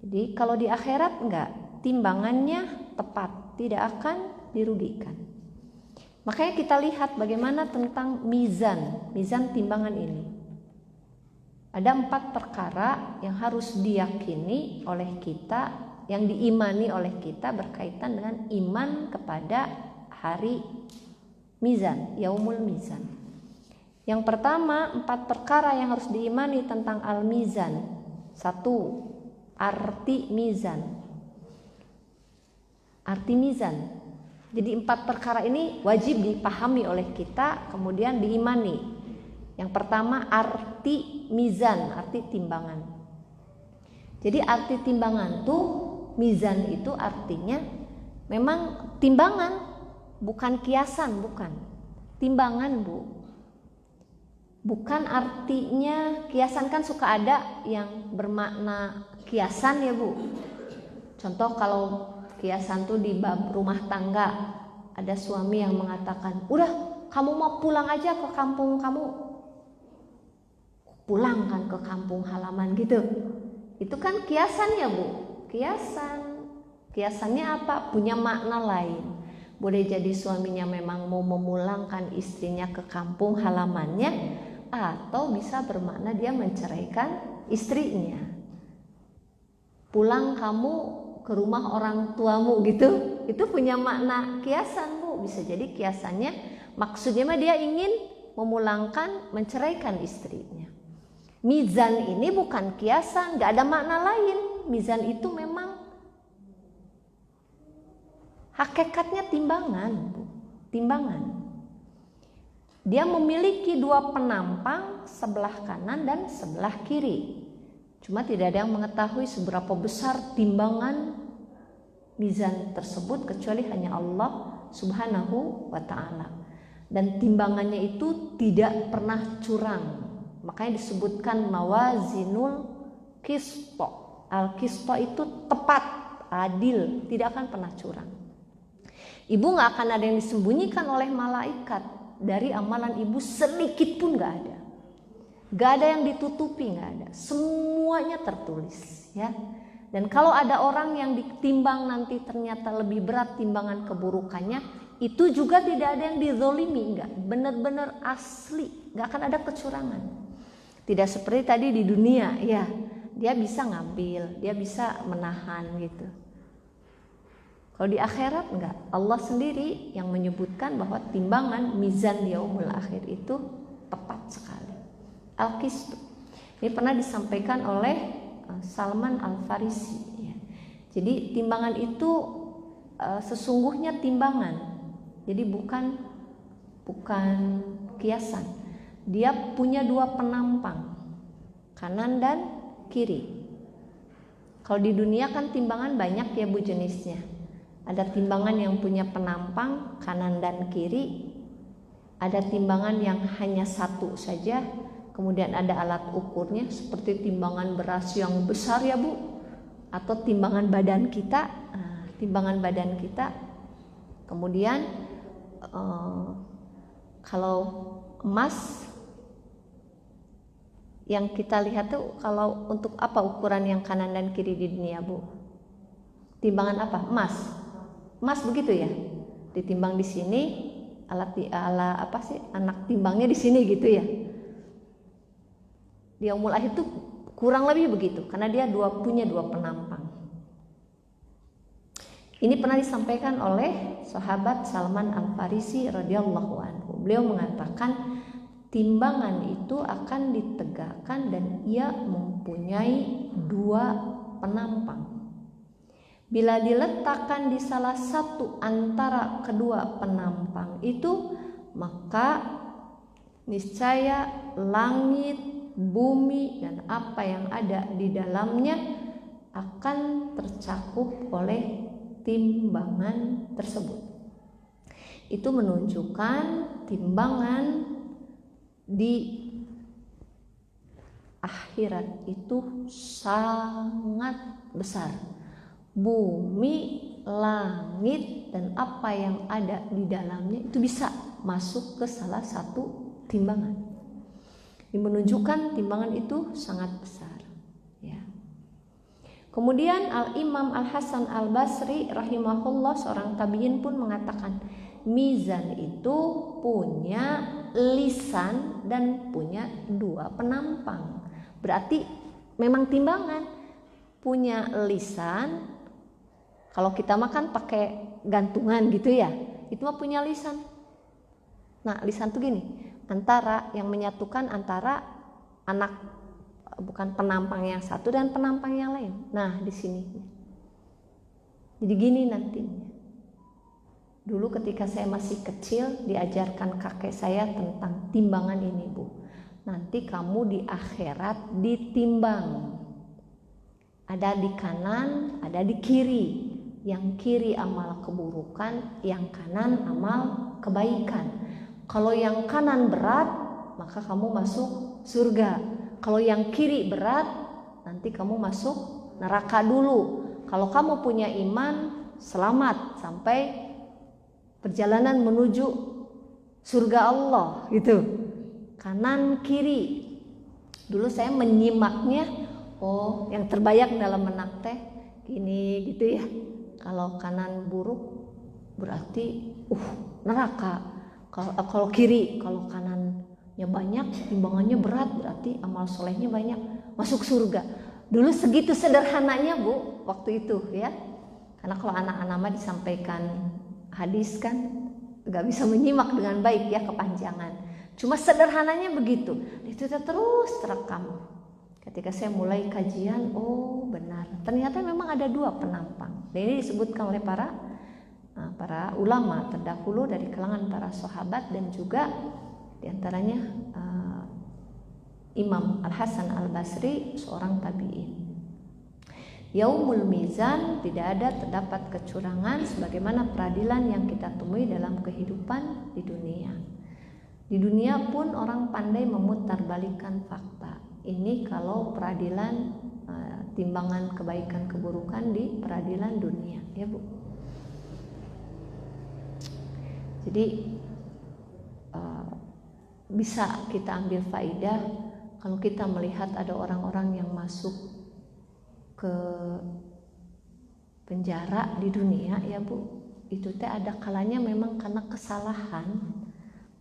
Jadi kalau di akhirat enggak, timbangannya tepat, tidak akan dirugikan. Makanya kita lihat bagaimana tentang mizan timbangan ini. Ada 4 perkara yang harus diyakini oleh kita, yang diimani oleh kita berkaitan dengan iman kepada hari mizan, yaumul mizan. Yang pertama, 4 perkara yang harus diimani tentang al-mizan. 1. Arti mizan. Arti mizan. Jadi 4 perkara ini wajib dipahami oleh kita, kemudian diimani. Yang pertama arti mizan, arti timbangan. Jadi arti timbangan tuh mizan itu artinya memang timbangan, bukan kiasan, bukan. Timbangan, Bu. Bukan artinya kiasan, kan suka ada yang bermakna kiasan ya, Bu. Contoh kalau kiasan tuh di bab rumah tangga, ada suami yang mengatakan, "Udah, kamu mau pulang aja ke kampung kamu." Pulang kan ke kampung halaman gitu. Itu kan kiasan ya, Bu. Kiasan. Kiasannya apa? Punya makna lain. Boleh jadi suaminya memang mau memulangkan istrinya ke kampung halamannya, atau bisa bermakna dia menceraikan istrinya. Pulang kamu ke rumah orang tuamu gitu. Itu punya makna kiasan, Bu. Bisa jadi kiasannya maksudnya mah dia ingin memulangkan, menceraikan istrinya. Mizan ini bukan kiasan, gak ada makna lain. Mizan itu memang hakikatnya timbangan, Bu. Timbangan. Dia memiliki dua penampang, sebelah kanan dan sebelah kiri. Cuma tidak ada yang mengetahui seberapa besar timbangan mizan tersebut kecuali hanya Allah Subhanahu wa ta'ala. Dan timbangannya itu tidak pernah curang. Makanya disebutkan mawazinul qisto. Al-qisto itu tepat, adil, tidak akan pernah curang. Ibu gak akan ada yang disembunyikan oleh malaikat. Dari amalan ibu sedikit pun gak ada. Gak ada yang ditutupi, gak ada. Semuanya tertulis, ya. Dan kalau ada orang yang ditimbang nanti ternyata lebih berat timbangan keburukannya, itu juga tidak ada yang dizolimi, enggak. Benar-benar asli, gak akan ada kecurangan. Tidak seperti tadi di dunia, ya. Dia bisa ngambil, dia bisa menahan gitu. Kalau di akhirat enggak. Allah sendiri yang menyebutkan bahwa timbangan mizan yaumul akhir itu tepat sekali. Al-Qistu. Ini pernah disampaikan oleh Salman Al-Farisi. Ya. Jadi timbangan itu sesungguhnya timbangan. Jadi bukan kiasan. Dia punya dua penampang, kanan dan kiri. Kalau di dunia kan timbangan banyak ya, Bu, jenisnya. Ada timbangan yang punya penampang kanan dan kiri. Ada timbangan yang hanya satu saja. Kemudian ada alat ukurnya seperti timbangan beras yang besar ya, Bu. Atau timbangan badan kita. Timbangan badan kita. Kemudian kalau emas yang kita lihat tuh, kalau untuk apa ukuran yang kanan dan kiri di dunia, Bu? Timbangan apa? Emas. Emas begitu ya, ditimbang di sini, anak timbangnya di sini gitu ya. Di yaumul akhir itu kurang lebih begitu, karena dia punya dua penampang. Ini pernah disampaikan oleh sahabat Salman Al-Farisi radhiyallahu anhu. Beliau mengatakan timbangan itu akan ditegakkan dan ia mempunyai dua penampang. Bila diletakkan di salah satu antara kedua penampang itu, maka niscaya langit, bumi, dan apa yang ada di dalamnya akan tercakup oleh timbangan tersebut. Itu menunjukkan timbangan di akhirat itu sangat besar. Bumi, langit, dan apa yang ada di dalamnya itu bisa masuk ke salah satu timbangan. Ini menunjukkan timbangan itu sangat besar, ya. Kemudian Al-Imam Al-Hasan Al-Basri rahimahullah, seorang tabi'in, pun mengatakan mizan itu punya lisan dan punya dua penampang. Berarti memang timbangan punya lisan. Kalau kita makan pakai gantungan gitu ya, itu mah punya lisan. Nah, lisan tuh gini, antara yang menyatukan antara bukan penampang yang satu dan penampang yang lain. Nah, di sini. Jadi gini nantinya. Dulu ketika saya masih kecil diajarkan kakek saya tentang timbangan ini, Bu. Nanti kamu di akhirat ditimbang. Ada di kanan, ada di kiri. Yang kiri amal keburukan, yang kanan amal kebaikan. Kalau yang kanan berat, maka kamu masuk surga. Kalau yang kiri berat, nanti kamu masuk neraka dulu. Kalau kamu punya iman, selamat sampai perjalanan menuju surga Allah gitu. Kanan kiri. Dulu saya menyimaknya, oh yang terbayang dalam benak teh gini gitu ya. Kalau kanan buruk berarti neraka. Kalau kiri, kalau kanannya banyak, timbangannya berat, berarti amal solehnya banyak, masuk surga. Dulu segitu sederhananya Bu, waktu itu ya. Karena kalau anak-anak mah disampaikan hadis kan gak bisa menyimak dengan baik ya, kepanjangan. Cuma sederhananya begitu. Itu terus terekam. Ketika saya mulai kajian, oh benar. Ternyata memang ada dua penampang. Dan ini disebutkan oleh para ulama terdahulu dari kalangan para sahabat dan juga diantaranya Imam Al-Hasan Al-Basri, seorang tabi'in. Yaumul mizan, tidak ada terdapat kecurangan sebagaimana peradilan yang kita temui dalam kehidupan di dunia. Di dunia pun orang pandai memutarbalikkan fakta. Ini kalau peradilan timbangan kebaikan keburukan di peradilan dunia, ya Bu. Jadi bisa kita ambil faidah kalau kita melihat ada orang-orang yang masuk ke penjara di dunia, ya Bu. Itu teh ada kalanya memang karena kesalahan,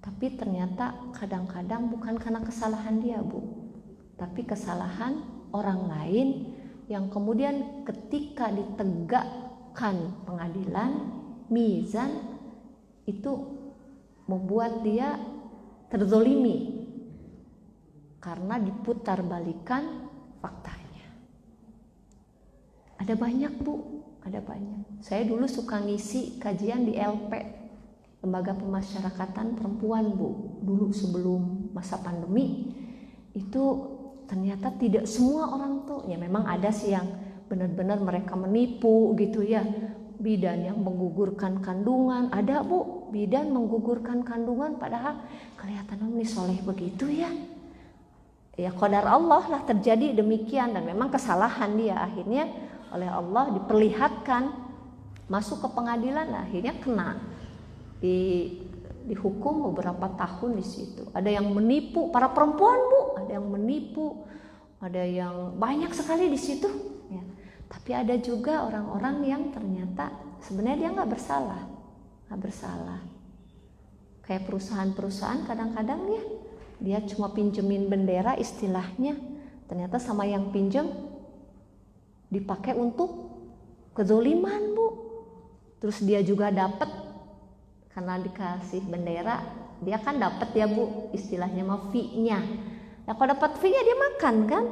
tapi ternyata kadang-kadang bukan karena kesalahan dia Bu, tapi kesalahan orang lain yang kemudian ketika ditegakkan pengadilan mizan itu membuat dia terzolimi karena diputarbalikan faktanya. Ada banyak Bu, ada banyak. Saya dulu suka ngisi kajian di LP, Lembaga Pemasyarakatan Perempuan Bu, dulu sebelum masa pandemi. Itu ternyata tidak semua orang tuh, ya memang ada sih yang benar-benar mereka menipu gitu ya. Bidan yang menggugurkan kandungan, ada Bu, bidan menggugurkan kandungan padahal kelihatan ini soleh begitu ya. Ya qadar Allah lah terjadi demikian, dan memang kesalahan dia, akhirnya oleh Allah diperlihatkan masuk ke pengadilan, akhirnya kena dihukum beberapa tahun di situ. Ada yang menipu para perempuan Bu, ada yang menipu, ada yang banyak sekali di situ ya. Tapi ada juga orang-orang yang ternyata sebenarnya dia nggak bersalah. Kayak perusahaan-perusahaan kadang-kadang ya, dia cuma pinjemin bendera istilahnya, ternyata sama yang pinjem dipakai untuk kezoliman Bu. Terus dia juga dapat karena dikasih bendera, dia kan dapat ya Bu, istilahnya mah fee-nya. Nah kalau dapat fee-nya dia makan kan.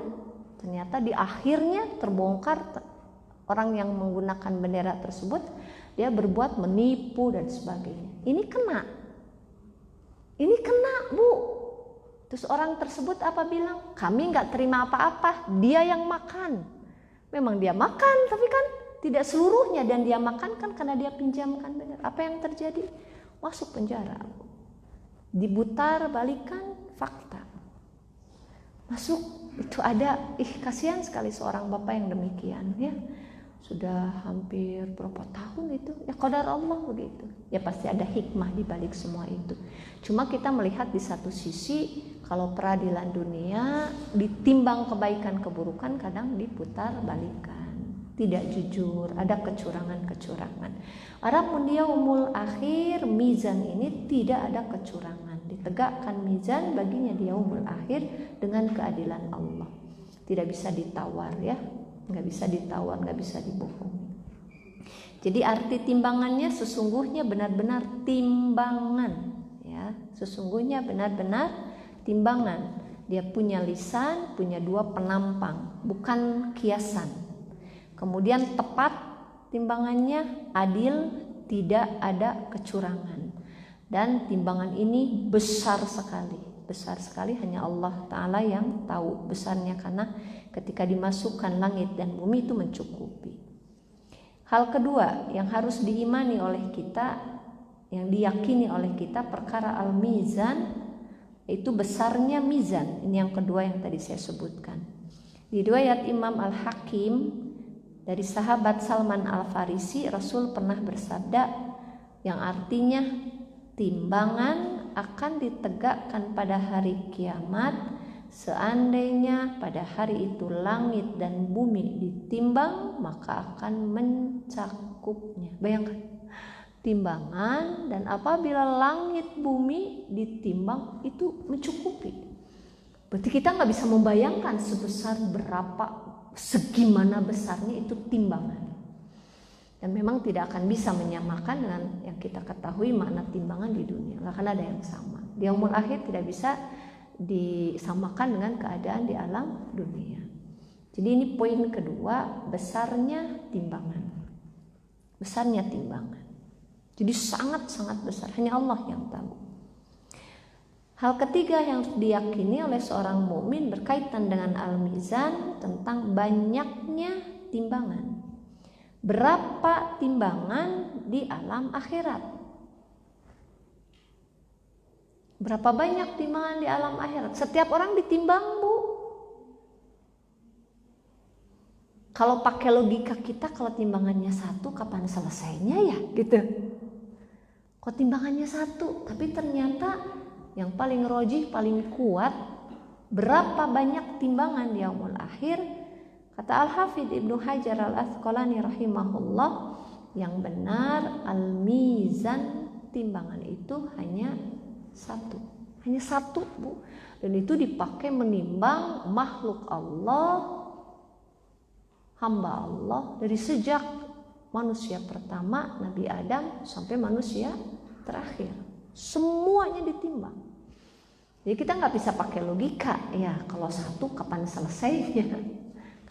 Ternyata di akhirnya terbongkar orang yang menggunakan bendera tersebut dia berbuat menipu dan sebagainya. Ini kena Bu. Terus orang tersebut apa bilang? Kami nggak terima apa-apa, dia yang makan. Memang dia makan, tapi kan tidak seluruhnya, dan dia makan kan karena dia pinjamkan bendera. Apa yang terjadi? Masuk penjara Bu. Diputar balikan fakta. Masuk, itu ada, kasihan sekali seorang bapak yang demikian ya. Sudah hampir berapa tahun itu, ya qadar Allah begitu. Ya pasti ada hikmah di balik semua itu. Cuma kita melihat di satu sisi, kalau peradilan dunia ditimbang kebaikan keburukan kadang diputar balikan, tidak jujur, ada kecurangan-kecurangan. Adapun dia umul akhir, mizan ini tidak ada kecurangan. Ditegakkan mizan baginya dia umul akhir dengan keadilan Allah. Tidak bisa ditawar ya, nggak bisa ditawar, nggak bisa dibohongi. Jadi arti timbangannya sesungguhnya benar-benar timbangan ya, sesungguhnya benar-benar timbangan. Dia punya lisan, punya dua penampang, bukan kiasan. Kemudian tepat timbangannya, adil, tidak ada kecurangan. Dan timbangan ini besar sekali besar sekali, hanya Allah Ta'ala yang tahu besarnya, karena ketika dimasukkan langit dan bumi itu mencukupi. Hal kedua yang harus diimani oleh kita, yang diyakini oleh kita, perkara al-mizan, yaitu besarnya mizan. Ini yang kedua yang tadi saya sebutkan. Di riwayat Imam Al-Hakim dari sahabat Salman Al-Farisi, Rasul pernah bersabda yang artinya timbangan akan ditegakkan pada hari kiamat. Seandainya pada hari itu langit dan bumi ditimbang, maka akan mencakupnya. Bayangkan, timbangan, dan apabila langit bumi ditimbang itu mencukupi. Berarti kita nggak bisa membayangkan sebesar berapa, segimana besarnya itu timbangan. Dan memang tidak akan bisa menyamakan dengan yang kita ketahui makna timbangan di dunia. Nggak akan ada yang sama. Di yaumul akhir tidak bisa disamakan dengan keadaan di alam dunia. Jadi ini poin kedua, besarnya timbangan. Besarnya timbangan. Jadi sangat-sangat besar, hanya Allah yang tahu. Hal ketiga yang diyakini oleh seorang mukmin berkaitan dengan al-mizan, tentang banyaknya timbangan. Berapa timbangan di alam akhirat? Berapa banyak timbangan di alam akhirat? Setiap orang ditimbang, Bu. Kalau pakai logika kita, kalau timbangannya satu, kapan selesainya ya? Gitu. Kok timbangannya satu, tapi ternyata yang paling rojih, paling kuat, berapa banyak timbangan di yaumul akhir? Kata Al-Hafidh Ibnu Hajar Al-Asqalani rahimahullah, yang benar al-mizan, timbangan itu hanya satu, Bu. Dan itu dipakai menimbang makhluk Allah, hamba Allah, dari sejak manusia pertama Nabi Adam sampai manusia terakhir. Semuanya ditimbang. Jadi kita nggak bisa pakai logika, ya kalau satu kapan selesainya?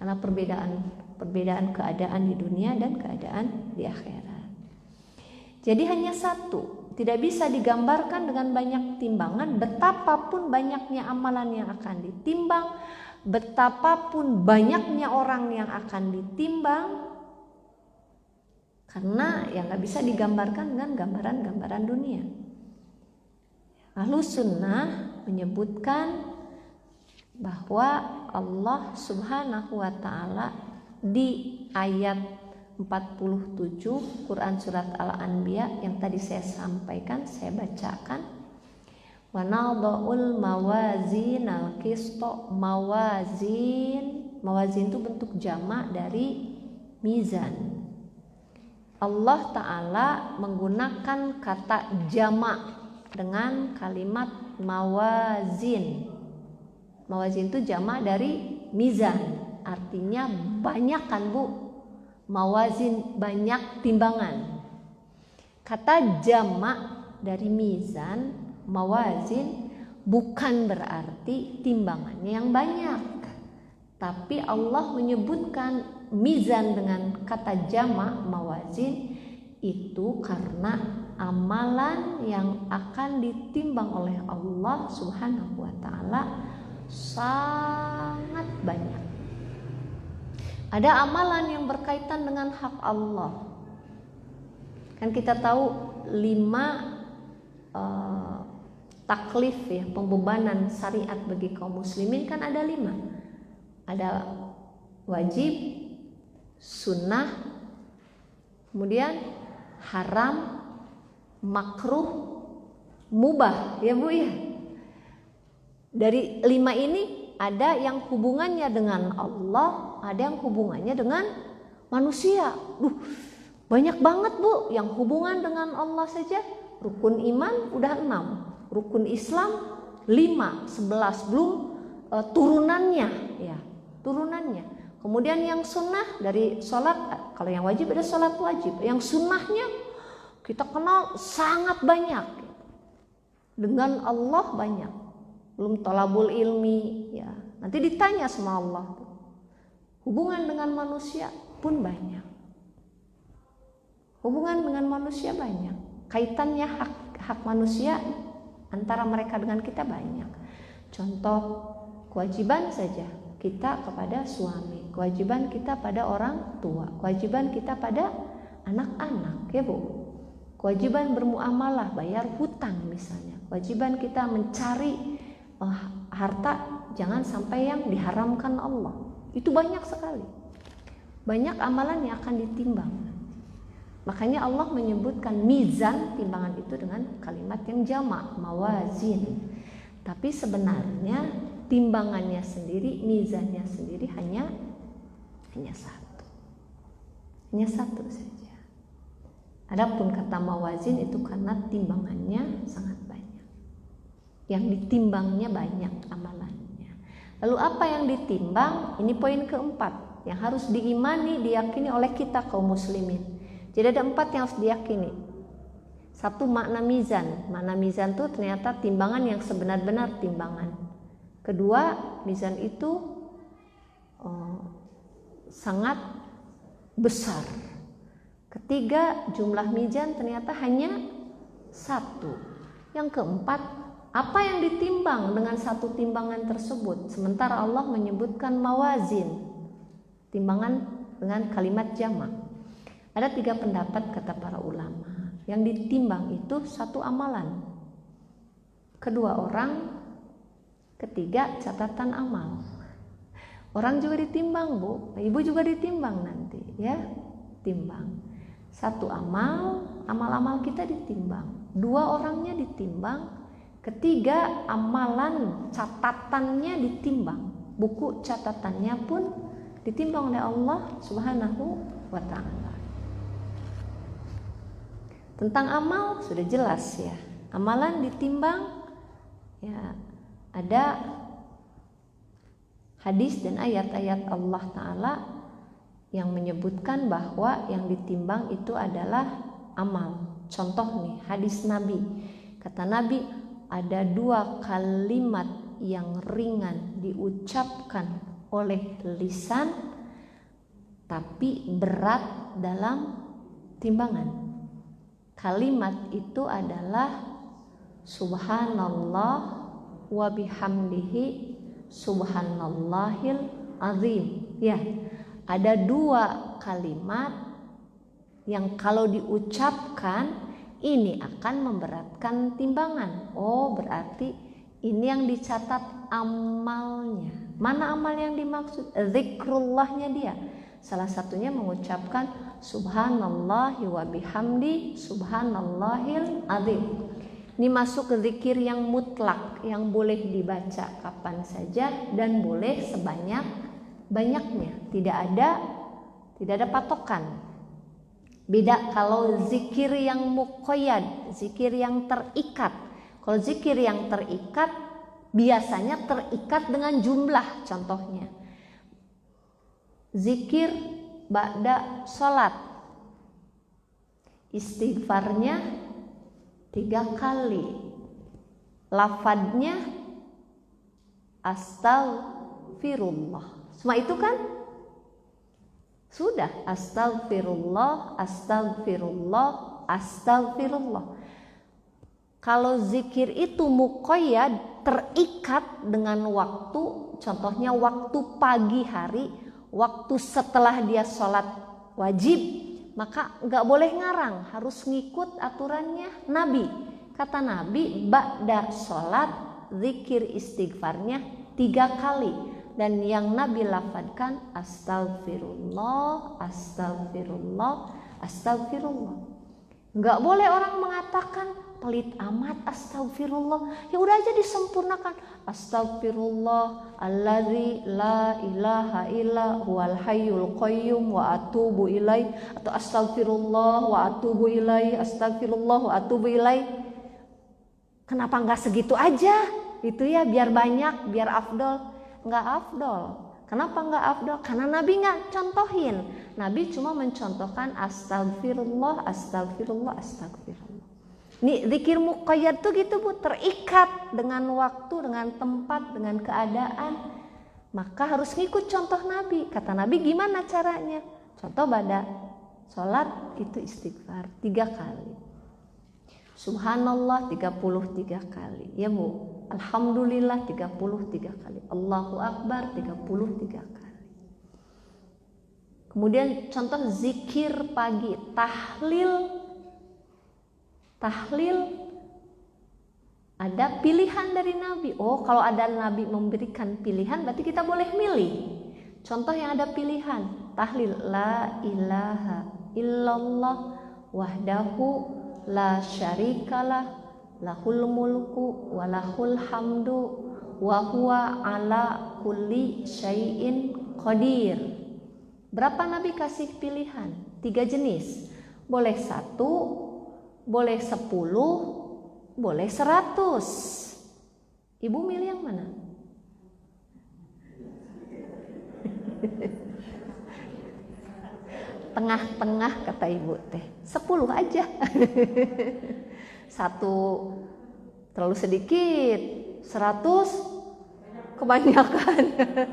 Karena perbedaan keadaan di dunia dan keadaan di akhirat. Jadi hanya satu. Tidak bisa digambarkan dengan banyak timbangan, betapapun banyaknya amalan yang akan ditimbang, betapapun banyaknya orang yang akan ditimbang, karena yang gak bisa digambarkan dengan gambaran-gambaran dunia. Ahlus Sunnah menyebutkan bahwa Allah Subhanahu wa Ta'ala di ayat 47 Quran surat Al-Anbiya yang tadi saya sampaikan, saya bacakan, wa nadha'ul mawazin al-qista. Mawazin itu bentuk jamak dari mizan. Allah Ta'ala menggunakan kata jamak dengan kalimat mawazin. Mawazin itu jamak dari mizan, artinya banyak kan, Bu? Mawazin, banyak timbangan. Kata jamak dari mizan, mawazin, bukan berarti timbangannya yang banyak. Tapi Allah menyebutkan mizan dengan kata jamak, mawazin, itu karena amalan yang akan ditimbang oleh Allah Subhanahu wa Ta'ala sangat banyak. Ada amalan yang berkaitan dengan hak Allah. Kan kita tahu 5 taklif ya, pembebanan syariat bagi kaum muslimin kan ada 5. Ada wajib, sunnah, kemudian haram, makruh, mubah, ya Bu ya. Dari 5 ini ada yang hubungannya dengan Allah, ada yang hubungannya dengan manusia. Banyak banget, Bu, yang hubungan dengan Allah saja. Rukun iman udah 6, rukun Islam 5, 11, belum turunannya ya, turunannya. Kemudian yang sunnah dari sholat, kalau yang wajib ada sholat wajib, yang sunnahnya kita kenal sangat banyak. Dengan Allah banyak. Belum thalabul ilmi ya. Nanti ditanya sama Allah. Hubungan dengan manusia pun banyak. Hubungan dengan manusia banyak. Kaitannya hak manusia antara mereka dengan kita banyak. Contoh kewajiban saja kita kepada suami, kewajiban kita pada orang tua, kewajiban kita pada anak-anak, ya Bu. Kewajiban bermuamalah, bayar hutang misalnya. Kewajiban kita mencari harta, jangan sampai yang diharamkan Allah. Itu banyak sekali. Banyak amalan yang akan ditimbang. Makanya Allah menyebutkan mizan, timbangan itu dengan kalimat yang jamak, mawazin. Tapi sebenarnya timbangannya sendiri, mizannya sendiri hanya satu. Hanya satu saja. Adapun kata mawazin itu karena timbangannya sangat banyak. Yang ditimbangnya banyak amalannya. Lalu apa yang ditimbang? Ini poin keempat yang harus diimani, diyakini oleh kita kaum muslimin. Jadi ada 4 yang harus diyakini. 1, makna mizan. Makna mizan itu ternyata timbangan yang sebenar-benar timbangan. Kedua, mizan itu sangat besar. Ketiga, jumlah mizan ternyata hanya 1. Yang keempat, apa yang ditimbang dengan 1 timbangan tersebut? Sementara Allah menyebutkan mawazin, timbangan dengan kalimat jamak. Ada 3 pendapat kata para ulama. Yang ditimbang itu 1 amalan, 2 orang, ketiga catatan amal. Orang juga ditimbang Bu, ibu juga ditimbang nanti ya, timbang. 1 amal kita ditimbang. 2 orangnya ditimbang. Ketiga, amalan catatannya ditimbang. Buku catatannya pun ditimbang oleh Allah Subhanahu wa ta'ala. Tentang amal sudah jelas ya. Amalan ditimbang ya, ada hadis dan ayat-ayat Allah Ta'ala yang menyebutkan bahwa yang ditimbang itu adalah amal. Contoh nih, hadis Nabi. Kata Nabi, ada 2 kalimat yang ringan diucapkan oleh lisan tapi berat dalam timbangan. Kalimat itu adalah subhanallah wa bihamdihi subhanallahil azim. Ya, ada 2 kalimat yang kalau diucapkan ini akan memberatkan timbangan. Oh, berarti ini yang dicatat amalnya. Mana amal yang dimaksud? Zikrullahnya dia. Salah satunya mengucapkan subhanallahi wa bihamdi subhanallahil azim. Ini masuk ke zikir yang mutlak, yang boleh dibaca kapan saja dan boleh sebanyak-banyaknya. Tidak ada patokan. Beda kalau zikir yang muqayyad, zikir yang terikat. Kalau zikir yang terikat biasanya terikat dengan jumlah. Contohnya zikir ba'da sholat, istighfarnya 3 kali, lafadznya astagfirullah. Semua itu kan sudah astagfirullah, astagfirullah, astagfirullah. Kalau zikir itu muqayyad, terikat dengan waktu, contohnya waktu pagi hari, waktu setelah dia sholat wajib, maka nggak boleh ngarang, harus ngikut aturannya Nabi. Kata Nabi, ba'da sholat zikir istighfarnya 3 kali. Dan yang Nabi lafadkan astagfirullah, astagfirullah, astagfirullah. Nggak boleh orang mengatakan pelit amat astagfirullah. Ya udah aja disempurnakan. Astagfirullah allazi la ilaha illa huwal hayyul qayyum wa atubu ilai, atau astagfirullah wa atubu ilai, astagfirullah wa atubu ilai. Kenapa nggak segitu aja? Itu ya biar banyak, biar afdol. Nggak afdol. Kenapa nggak afdol? Karena Nabi nggak contohin. Nabi cuma mencontohkan astagfirullah, astagfirullah, astagfirullah. Nih zikir muqayyad tuh gitu Bu, terikat dengan waktu, dengan tempat, dengan keadaan. Maka harus ngikut contoh Nabi. Kata Nabi gimana caranya? Contoh pada sholat itu istighfar 3 kali. Subhanallah 33 kali. Ya Bu, Alhamdulillah 33 kali. Allahu Akbar 33 kali. Kemudian contoh zikir pagi, tahlil ada pilihan dari Nabi. Oh, kalau ada Nabi memberikan pilihan berarti kita boleh milih. Contoh yang ada pilihan, tahlil la ilaha illallah wahdahu la syarikalah lahul mulku wa lahul hamdu wa huwa ala kulli syai'in qadir. Berapa Nabi kasih pilihan? 3 jenis. Boleh 1, boleh 10, boleh 100. Ibu milih yang mana? Tengah-tengah kata ibu teh. 10 aja. 1 terlalu sedikit, 100 kebanyakan.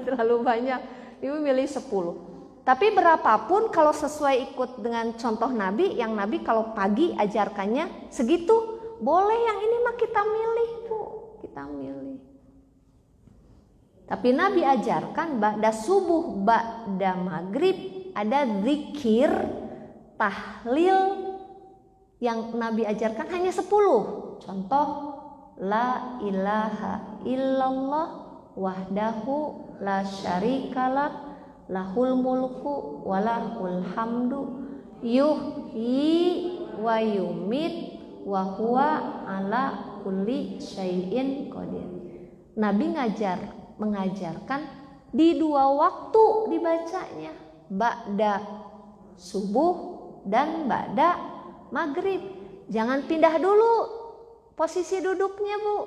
Terlalu banyak. Ibu milih 10. Tapi berapapun kalau sesuai ikut dengan contoh Nabi, yang Nabi kalau pagi ajarkannya segitu, boleh. Yang ini mah kita milih, Bu. Kita milih. Tapi Nabi ajarkan ba'da subuh, ba'da maghrib ada zikir, tahlil yang Nabi ajarkan hanya 10. Contoh la ilaha illallah wahdahu la syarikalah lahul mulku walahul hamdu yuhyi wa yumit wa huwa ala kulli syai'in qadir. Nabi mengajarkan di 2 waktu dibacanya, ba'da subuh dan ba'da maghrib. Jangan pindah dulu posisi duduknya, Bu.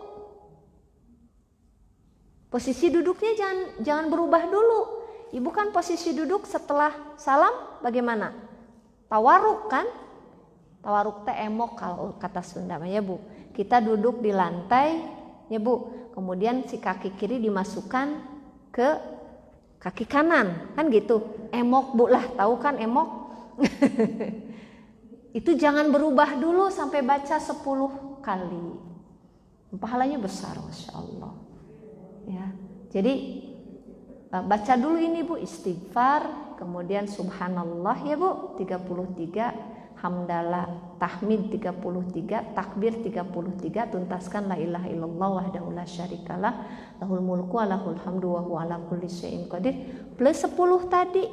Posisi duduknya jangan berubah dulu. Ibu kan posisi duduk setelah salam bagaimana? Tawaruk kan? Tawaruk teh emok kalau kata Sunda ya, Bu. Kita duduk di lantai ya, Bu. Kemudian si kaki kiri dimasukkan ke kaki kanan, kan gitu. Emok, Bu lah, tahu kan emok? Itu jangan berubah dulu sampai baca 10 kali. Pahalanya besar, Masya Allah. Ya, jadi baca dulu ini, Bu, istighfar, kemudian subhanallah ya, Bu, 33, hamdalah, tahmid 33, takbir 33, tuntaskan la ilaha illallah wahdahu la syarikalah, lahul mulku wa lahul hamdu wa huwa ala kulli syai'in qadir, plus 10 tadi.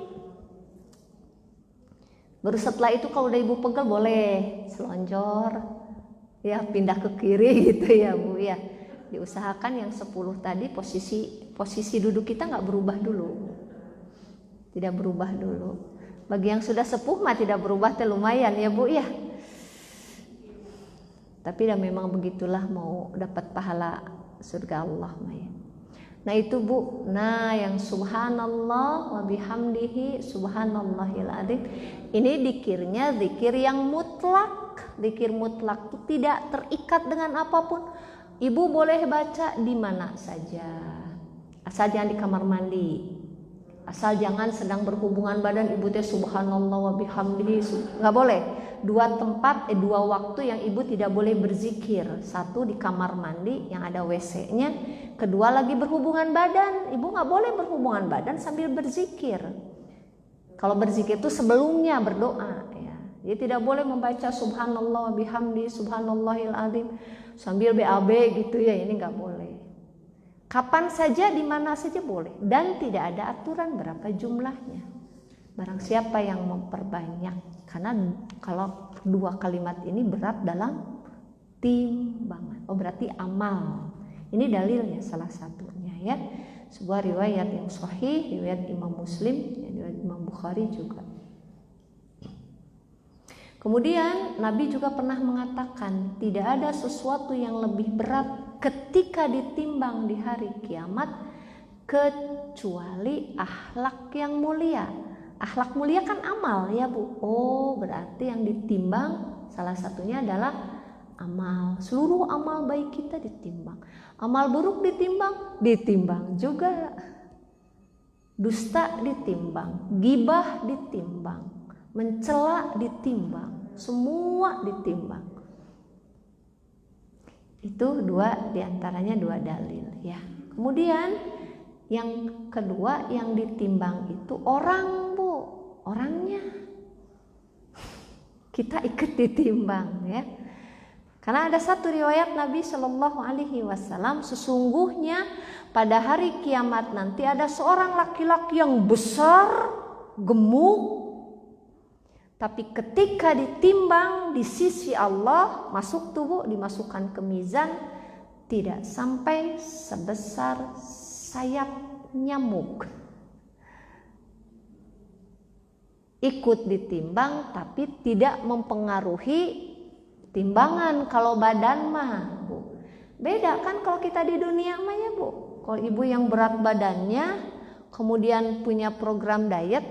Baru setelah itu kalau udah Ibu pegel boleh selonjor, ya pindah ke kiri gitu ya, Bu ya. Diusahakan yang 10 tadi posisi duduk kita nggak berubah dulu, tidak berubah dulu. Bagi yang sudah sepuh mah tidak berubah teh lumayan ya, Bu ya. Tapi dah memang begitulah mau dapat pahala surga Allah mah ya. Nah itu, Bu. Nah yang subhanallah wa bihamdihi subhanallahil adzim, ini zikirnya zikir yang mutlak. Zikir mutlak itu tidak terikat dengan apapun. Ibu boleh baca di mana saja, asal jangan di kamar mandi, asal jangan sedang berhubungan badan ibu teh subhanallah wa bihamdihi, nggak boleh. 2 waktu yang ibu tidak boleh berzikir, 1 di kamar mandi yang ada WC-nya, 2 lagi berhubungan badan, ibu nggak boleh berhubungan badan sambil berzikir. Kalau berzikir itu sebelumnya berdoa ya. Jadi tidak boleh membaca subhanallah wa bihamdihi subhanallahil adzim sambil BAB gitu ya, ini nggak boleh. Kapan saja, di mana saja boleh, dan tidak ada aturan berapa jumlahnya. Barang siapa yang memperbanyak, karena kalau 2 kalimat ini berat dalam timbangan. Oh berarti amal. Ini dalilnya salah satunya ya. Sebuah riwayat yang sahih, riwayat Imam Muslim, riwayat Imam Bukhari juga. Kemudian Nabi juga pernah mengatakan tidak ada sesuatu yang lebih berat ketika ditimbang di hari kiamat kecuali akhlak yang mulia. Akhlak mulia kan amal ya, Bu. Oh berarti yang ditimbang salah satunya adalah amal. Seluruh amal baik kita ditimbang. Amal buruk ditimbang juga. Dusta ditimbang, gibah ditimbang, mencela ditimbang, semua ditimbang. Itu diantaranya dua dalil ya. Kemudian yang kedua yang ditimbang itu orang, Bu, orangnya. Kita ikut ditimbang ya. Karena ada satu riwayat Nabi Shallallahu Alaihi Wasallam, sesungguhnya pada hari kiamat nanti ada seorang laki-laki yang besar, gemuk, tapi ketika ditimbang di sisi Allah, masuk tubuh, dimasukkan ke mizan, tidak sampai sebesar sayap nyamuk. Ikut ditimbang tapi tidak mempengaruhi timbangan. Kalau badan mah, Bu, beda kan kalau kita di dunia mah ya, Bu. Kalau ibu yang berat badannya kemudian punya program diet,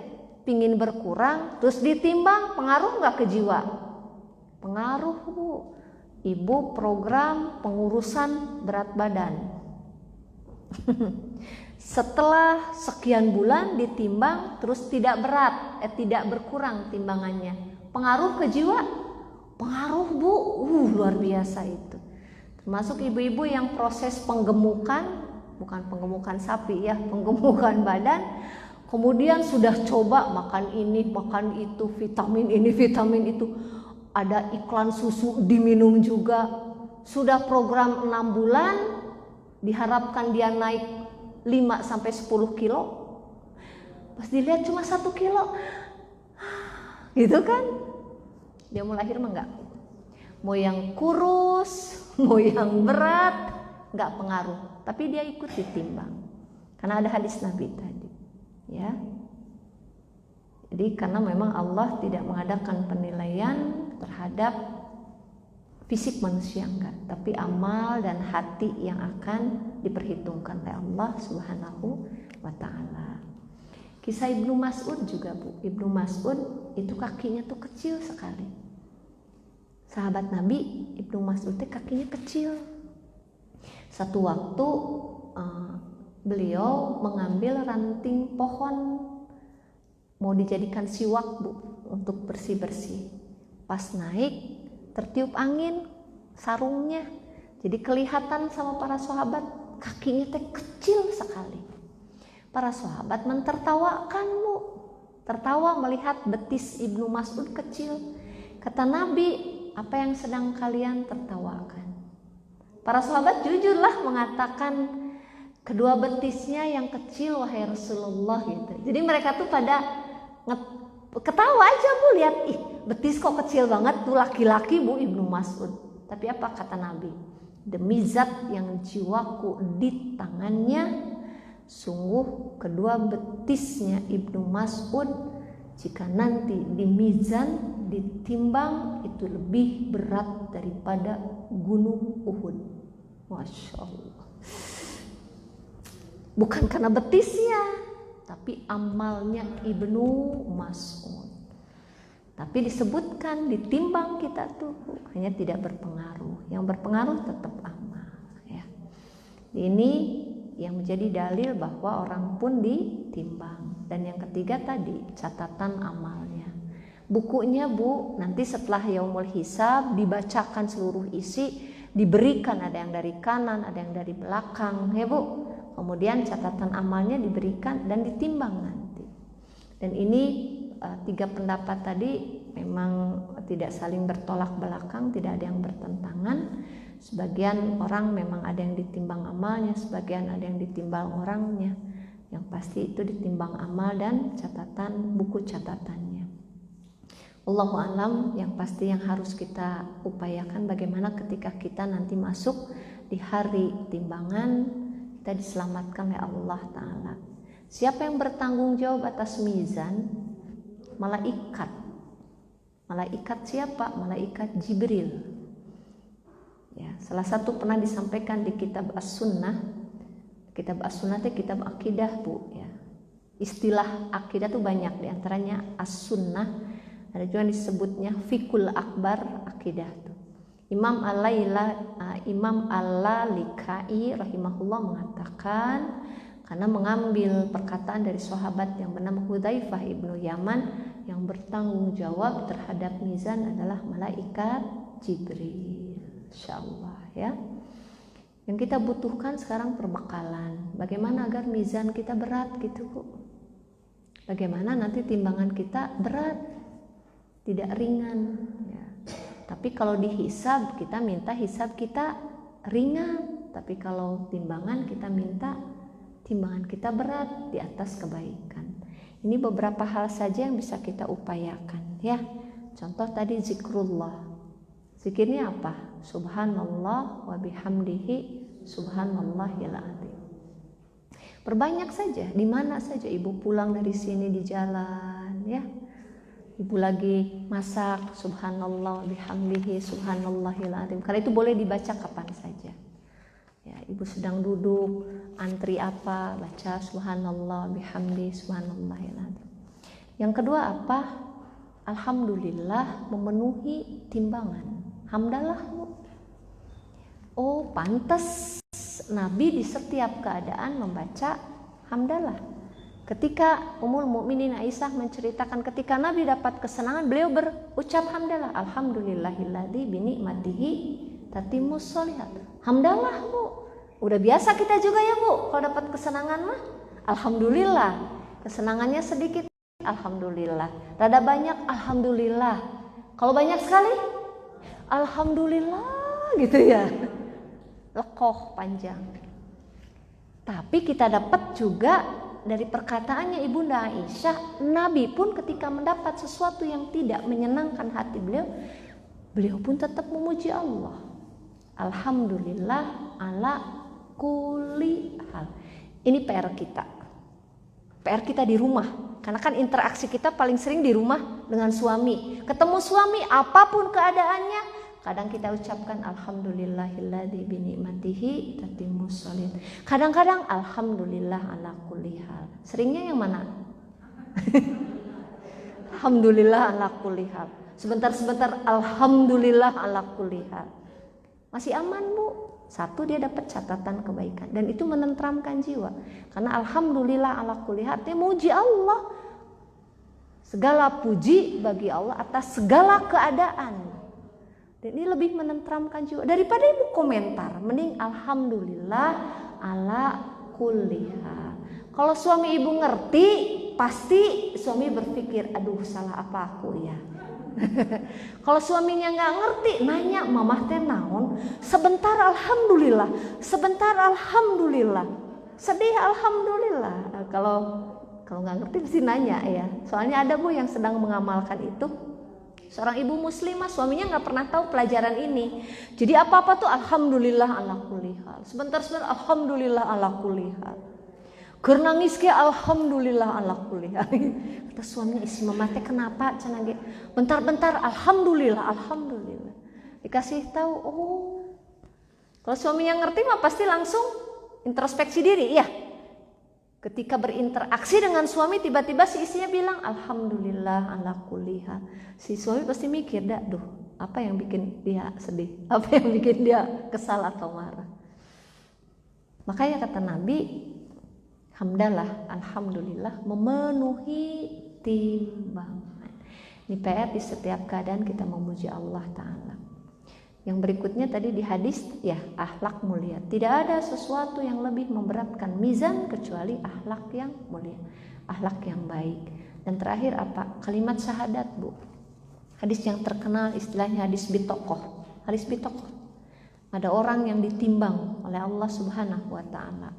pingin berkurang, terus ditimbang, pengaruh nggak ke jiwa? Pengaruh, Bu. Ibu program pengurusan berat badan. Setelah sekian bulan ditimbang terus tidak berat, tidak berkurang timbangannya. Pengaruh ke jiwa? Pengaruh, Bu. Luar biasa itu. Termasuk ibu-ibu yang proses penggemukan, bukan penggemukan sapi ya, penggemukan badan. Kemudian sudah coba makan ini, makan itu, vitamin ini, vitamin itu. Ada iklan susu diminum juga. Sudah program 6 bulan, diharapkan dia naik 5-10 kilo. Pas dilihat cuma 1 kilo. Gitu kan? Dia mau lahir mah enggak. Mau yang kurus, mau yang berat, enggak pengaruh. Tapi dia ikut ditimbang. Karena ada hadis Nabi tadi. Ya. Jadi karena memang Allah tidak mengadakan penilaian terhadap fisik manusia enggak, tapi amal dan hati yang akan diperhitungkan oleh Allah Subhanahu wa taala. Kisah Ibnu Mas'ud juga, Bu. Ibnu Mas'ud itu kakinya tuh kecil sekali. Sahabat Nabi, Ibnu Mas'ud itu kakinya kecil. Satu waktu beliau mengambil ranting pohon mau dijadikan siwak, Bu, untuk bersih-bersih. Pas naik tertiup angin sarungnya, jadi kelihatan sama para sahabat kakinya teh kecil sekali. Para sahabat mentertawakan, Bu, tertawa melihat betis Ibnu Mas'ud kecil. Kata Nabi, apa yang sedang kalian tertawakan? Para sahabat jujurlah mengatakan, kedua betisnya yang kecil wahai Rasulullah gitu. Jadi mereka tuh pada ketawa aja, Bu, lihat, ih, betis kok kecil banget tuh laki-laki, Bu, Ibnu Mas'ud. Tapi apa kata Nabi? Demi zat yang jiwaku di tangannya, sungguh kedua betisnya Ibnu Mas'ud jika nanti di mizan ditimbang itu lebih berat daripada gunung Uhud. Masya Allah. Bukan karena betisnya, tapi amalnya Ibnu Mas'ud. Tapi disebutkan ditimbang kita tuh hanya tidak berpengaruh. Yang berpengaruh tetap amal ya. Ini yang menjadi dalil bahwa orang pun ditimbang. Dan yang ketiga tadi catatan amalnya. Bukunya, Bu, nanti setelah yaumul hisab dibacakan seluruh isi, diberikan, ada yang dari kanan, ada yang dari belakang ya, Bu. Kemudian catatan amalnya diberikan dan ditimbang nanti. Dan ini 3 pendapat tadi memang tidak saling bertolak belakang, tidak ada yang bertentangan. Sebagian orang memang ada yang ditimbang amalnya, sebagian ada yang ditimbang orangnya. Yang pasti itu ditimbang amal dan catatan, buku catatannya. Allahu a'lam, yang pasti yang harus kita upayakan bagaimana ketika kita nanti masuk di hari timbangan, kita diselamatkan oleh Allah Ta'ala. Siapa yang bertanggung jawab atas mizan? Malaikat. Malaikat siapa? Malaikat Jibril. Ya, salah satu pernah disampaikan di kitab As-Sunnah. Kitab As-Sunnah itu kitab akidah, Bu, ya. Istilah akidah tuh banyak, diantaranya As-Sunnah. Ada juga disebutnya Fiqhul Akbar akidah tuh. Imam Al-Lalikai rahimahullah mengatakan, karena mengambil perkataan dari sahabat yang bernama Hudzaifah ibnu Yaman, yang bertanggung jawab terhadap mizan adalah malaikat Jibril. Insyaallah ya. Yang kita butuhkan sekarang perbekalan. Bagaimana agar mizan kita berat gitu Bu. Bagaimana nanti timbangan kita berat, tidak ringan. Ya. Tapi kalau dihisab, kita minta hisab kita ringan. Tapi kalau timbangan, kita minta timbangan kita berat di atas kebaikan. Ini beberapa hal saja yang bisa kita upayakan. Ya, contoh tadi zikrullah. Zikirnya apa? Subhanallah wa bihamdihi subhanallahil azim. Perbanyak saja, di mana saja ibu pulang dari sini di jalan, ya. Ibu lagi masak, subhanallah bihamdihi subhanallahil azim. Karena itu boleh dibaca kapan saja. Ya, ibu sedang duduk, antri apa, baca subhanallah bihamdi subhanallahil azim. Yang kedua apa? Alhamdulillah memenuhi timbangan. Hamdalah Bu. Oh, pantas Nabi di setiap keadaan membaca hamdalah. Ketika Ummul Mukminin Aisyah menceritakan ketika Nabi dapat kesenangan, beliau berucap hamdalah. Alhamdulillahilladzi bi ni'matihi tatimmus sholihat. Hamdalah Bu. Udah biasa kita juga ya Bu, kalau dapat kesenangan mah alhamdulillah. Kesenangannya sedikit, alhamdulillah. Rada banyak, alhamdulillah. Kalau banyak sekali, alhamdulillah gitu ya. Lekoh panjang. Tapi kita dapat juga dari perkataannya Ibunda Aisyah, Nabi pun ketika mendapat sesuatu yang tidak menyenangkan hati beliau, beliau pun tetap memuji Allah. Alhamdulillah ala kulli hal. Ini PR kita. PR kita di rumah. Karena kan interaksi kita paling sering di rumah dengan suami. Ketemu suami apapun keadaannya, kadang kita ucapkan alhamdulillahilladzi bi ni'matihi tatimmus sholihat. Kadang-kadang alhamdulillah ala kulli hal. Seringnya yang mana? Alhamdulillah ala kulli hal. Sebentar-sebentar alhamdulillah ala kulli hal. Masih aman Bu. Satu, dia dapat catatan kebaikan dan itu menenteramkan jiwa. Karena alhamdulillah ala kulli hal, dia muji Allah. Segala puji bagi Allah atas segala keadaan. Dan ini lebih menenteramkan jiwa daripada ibu komentar. Mending alhamdulillah ala kulli hal. Kalau suami ibu ngerti, pasti suami berpikir, aduh salah apa aku ya. Kalau suaminya nggak ngerti, nanya mamah teh naon, sebentar alhamdulillah, sebentar alhamdulillah, sedih alhamdulillah. Kalau nggak ngerti mesti nanya ya. Soalnya ada Bu yang sedang mengamalkan itu. Seorang ibu muslimah, suaminya nggak pernah tahu pelajaran ini. Jadi apa-apa tuh alhamdulillah ala kulli hal. Sebentar-sebentar alhamdulillah ala kulli hal. Keur nangis ke alhamdulillah ala kulli hal. Kata suaminya, isi mama teh kenapa cenah ge? Bentar-bentar alhamdulillah, alhamdulillah. Dikasih tahu, oh. Kalau suaminya ngerti mah pasti langsung introspeksi diri, ya. Ketika berinteraksi dengan suami, tiba-tiba si istrinya bilang alhamdulillah ala kulli hal. Si suami pasti mikir, duh, apa yang bikin dia sedih? Apa yang bikin dia kesal atau marah? Makanya kata Nabi, hamdalah, alhamdulillah memenuhi timbangan. Ini PR di setiap keadaan kita memuji Allah Ta'ala. Yang berikutnya tadi di hadis, ya, akhlak mulia. Tidak ada sesuatu yang lebih memberatkan mizan kecuali akhlak yang mulia, akhlak yang baik. Dan terakhir apa? Kalimat syahadat Bu. Hadis yang terkenal istilahnya hadis bitokoh. Hadis bitokoh. Ada orang yang ditimbang oleh Allah Subhanahu Wa Ta'ala.